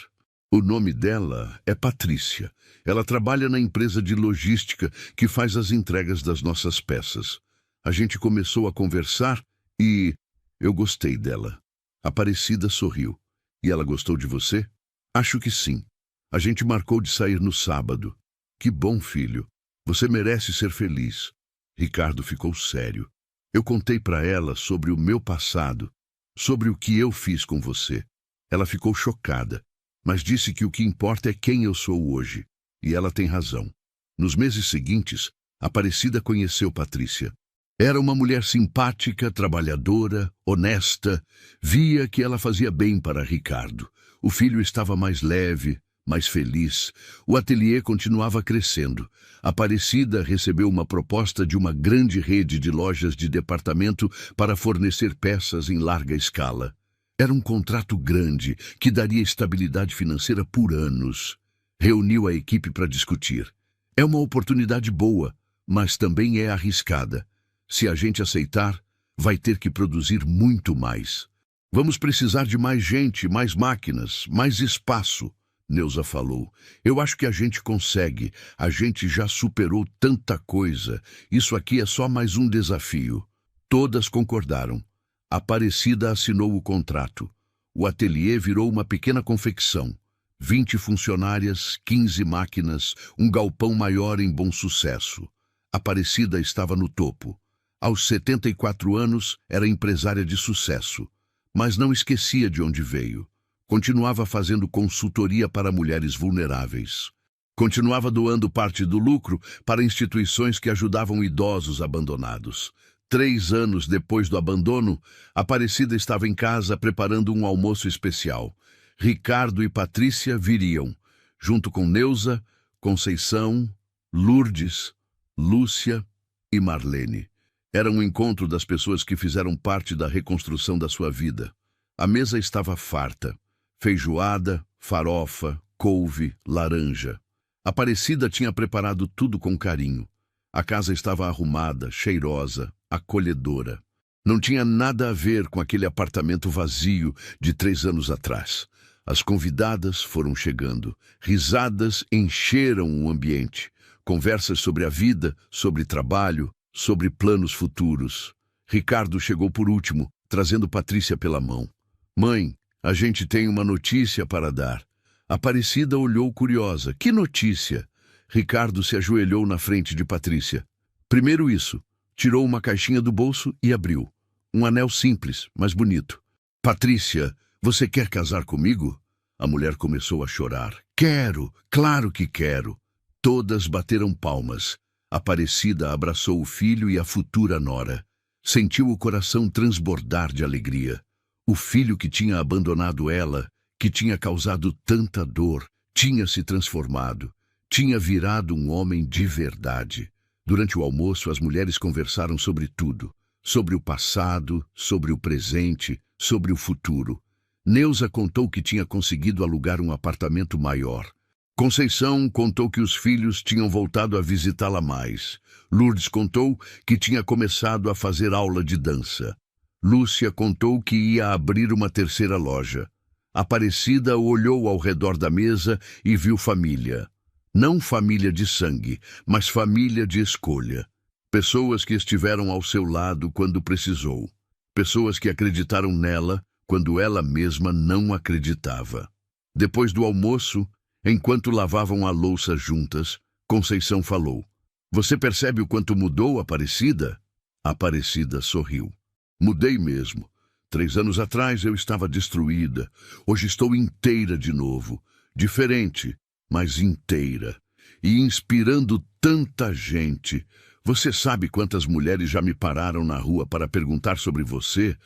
O nome dela é Patrícia. Ela trabalha na empresa de logística que faz as entregas das nossas peças. A gente começou a conversar e eu gostei dela. Aparecida sorriu. E ela gostou de você? Acho que sim. A gente marcou de sair no sábado. Que bom, filho. Você merece ser feliz. Ricardo ficou sério. Eu contei para ela sobre o meu passado, sobre o que eu fiz com você. Ela ficou chocada, mas disse que o que importa é quem eu sou hoje. E ela tem razão. Nos meses seguintes, Aparecida conheceu Patrícia. Era uma mulher simpática, trabalhadora, honesta. Via que ela fazia bem para Ricardo. O filho estava mais leve, mais feliz. O ateliê continuava crescendo. Aparecida recebeu uma proposta de uma grande rede de lojas de departamento para fornecer peças em larga escala. Era um contrato grande que daria estabilidade financeira por anos. Reuniu a equipe para discutir. É uma oportunidade boa, mas também é arriscada. Se a gente aceitar, vai ter que produzir muito mais. Vamos precisar de mais gente, mais máquinas, mais espaço. Neuza falou. Eu acho que a gente consegue. A gente já superou tanta coisa. Isso aqui é só mais um desafio. Todas concordaram. Aparecida assinou o contrato. O ateliê virou uma pequena confecção. 20 funcionárias, 15 máquinas, um galpão maior em Bom Sucesso. Aparecida estava no topo. Aos 74 anos, era empresária de sucesso. Mas não esquecia de onde veio. Continuava fazendo consultoria para mulheres vulneráveis. Continuava doando parte do lucro para instituições que ajudavam idosos abandonados. 3 anos depois do abandono, Aparecida estava em casa preparando um almoço especial. Ricardo e Patrícia viriam, junto com Neuza, Conceição, Lourdes, Lúcia e Marlene. Era um encontro das pessoas que fizeram parte da reconstrução da sua vida. A mesa estava farta. Feijoada, farofa, couve, laranja. Aparecida tinha preparado tudo com carinho. A casa estava arrumada, cheirosa, acolhedora. Não tinha nada a ver com aquele apartamento vazio de 3 anos atrás. As convidadas foram chegando. Risadas encheram o ambiente. Conversas sobre a vida, sobre trabalho, sobre planos futuros. Ricardo chegou por último, trazendo Patrícia pela mão. Mãe, a gente tem uma notícia para dar. Aparecida olhou curiosa. Que notícia? Ricardo se ajoelhou na frente de Patrícia. Primeiro isso. Tirou uma caixinha do bolso e abriu. Um anel simples, mas bonito. Patrícia, você quer casar comigo? A mulher começou a chorar. Quero, claro que quero. Todas bateram palmas. Aparecida abraçou o filho e a futura nora. Sentiu o coração transbordar de alegria. O filho que tinha abandonado ela, que tinha causado tanta dor, tinha se transformado. Tinha virado um homem de verdade. Durante o almoço, as mulheres conversaram sobre tudo. Sobre o passado, sobre o presente, sobre o futuro. Neuza contou que tinha conseguido alugar um apartamento maior. Conceição contou que os filhos tinham voltado a visitá-la mais. Lourdes contou que tinha começado a fazer aula de dança. Lúcia contou que ia abrir uma terceira loja. Aparecida olhou ao redor da mesa e viu família. Não família de sangue, mas família de escolha. Pessoas que estiveram ao seu lado quando precisou. Pessoas que acreditaram nela quando ela mesma não acreditava. Depois do almoço, enquanto lavavam a louça juntas, Conceição falou. Você percebe o quanto mudou, Aparecida? Aparecida sorriu. Mudei mesmo. 3 anos atrás eu estava destruída. Hoje estou inteira de novo. Diferente, mas inteira. E inspirando tanta gente. Você sabe quantas mulheres já me pararam na rua para perguntar sobre você?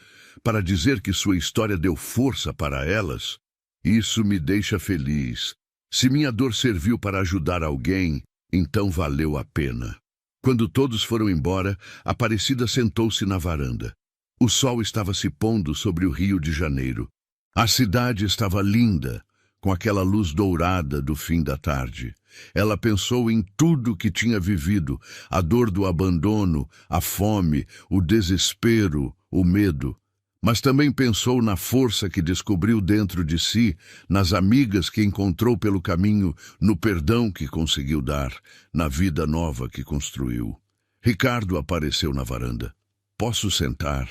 Para dizer que sua história deu força para elas? Isso me deixa feliz. Se minha dor serviu para ajudar alguém, então valeu a pena. Quando todos foram embora, Aparecida sentou-se na varanda. O sol estava se pondo sobre o Rio de Janeiro. A cidade estava linda, com aquela luz dourada do fim da tarde. Ela pensou em tudo que tinha vivido, a dor do abandono, a fome, o desespero, o medo. Mas também pensou na força que descobriu dentro de si, nas amigas que encontrou pelo caminho, no perdão que conseguiu dar, na vida nova que construiu. Ricardo apareceu na varanda. Posso sentar?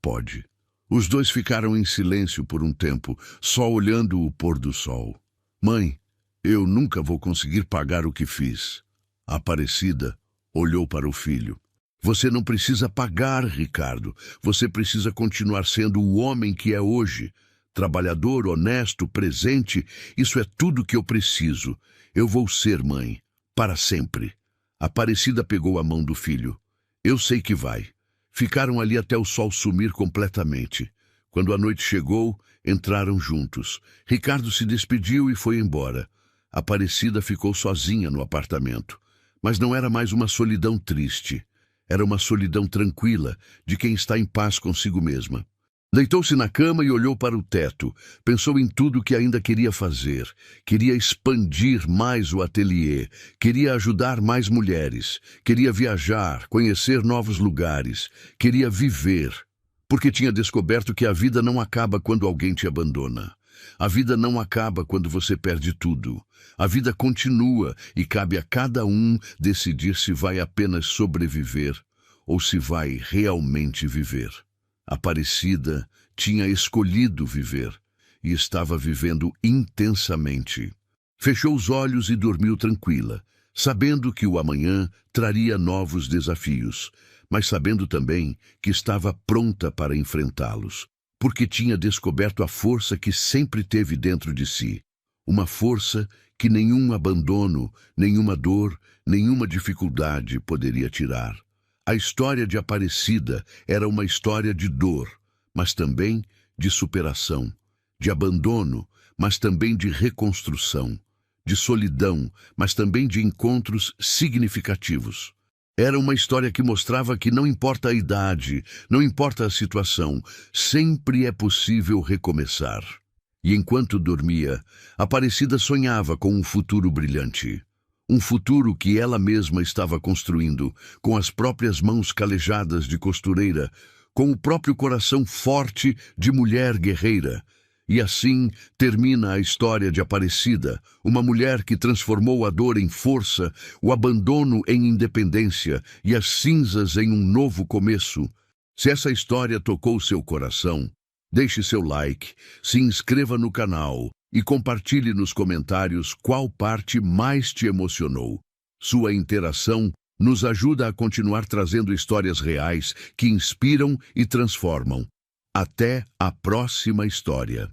Pode. Os dois ficaram em silêncio por um tempo, só olhando o pôr do sol. Mãe, eu nunca vou conseguir pagar o que fiz. Aparecida olhou para o filho. Você não precisa pagar, Ricardo. Você precisa continuar sendo o homem que é hoje. Trabalhador, honesto, presente. Isso é tudo que eu preciso. Eu vou ser mãe. Para sempre. Aparecida pegou a mão do filho. Eu sei que vai. Ficaram ali até o sol sumir completamente. Quando a noite chegou, entraram juntos. Ricardo se despediu e foi embora. Aparecida ficou sozinha no apartamento. Mas não era mais uma solidão triste. Era uma solidão tranquila, de quem está em paz consigo mesma. Deitou-se na cama e olhou para o teto. Pensou em tudo que ainda queria fazer. Queria expandir mais o ateliê. Queria ajudar mais mulheres. Queria viajar, conhecer novos lugares. Queria viver. Porque tinha descoberto que a vida não acaba quando alguém te abandona. A vida não acaba quando você perde tudo. A vida continua e cabe a cada um decidir se vai apenas sobreviver ou se vai realmente viver. Aparecida tinha escolhido viver e estava vivendo intensamente. Fechou os olhos e dormiu tranquila, sabendo que o amanhã traria novos desafios, mas sabendo também que estava pronta para enfrentá-los, porque tinha descoberto a força que sempre teve dentro de si, uma força que nenhum abandono, nenhuma dor, nenhuma dificuldade poderia tirar. A história de Aparecida era uma história de dor, mas também de superação, de abandono, mas também de reconstrução, de solidão, mas também de encontros significativos. Era uma história que mostrava que não importa a idade, não importa a situação, sempre é possível recomeçar. E enquanto dormia, Aparecida sonhava com um futuro brilhante. Um futuro que ela mesma estava construindo, com as próprias mãos calejadas de costureira, com o próprio coração forte de mulher guerreira. E assim termina a história de Aparecida, uma mulher que transformou a dor em força, o abandono em independência e as cinzas em um novo começo. Se essa história tocou seu coração, deixe seu like, se inscreva no canal e compartilhe nos comentários qual parte mais te emocionou. Sua interação nos ajuda a continuar trazendo histórias reais que inspiram e transformam. Até a próxima história.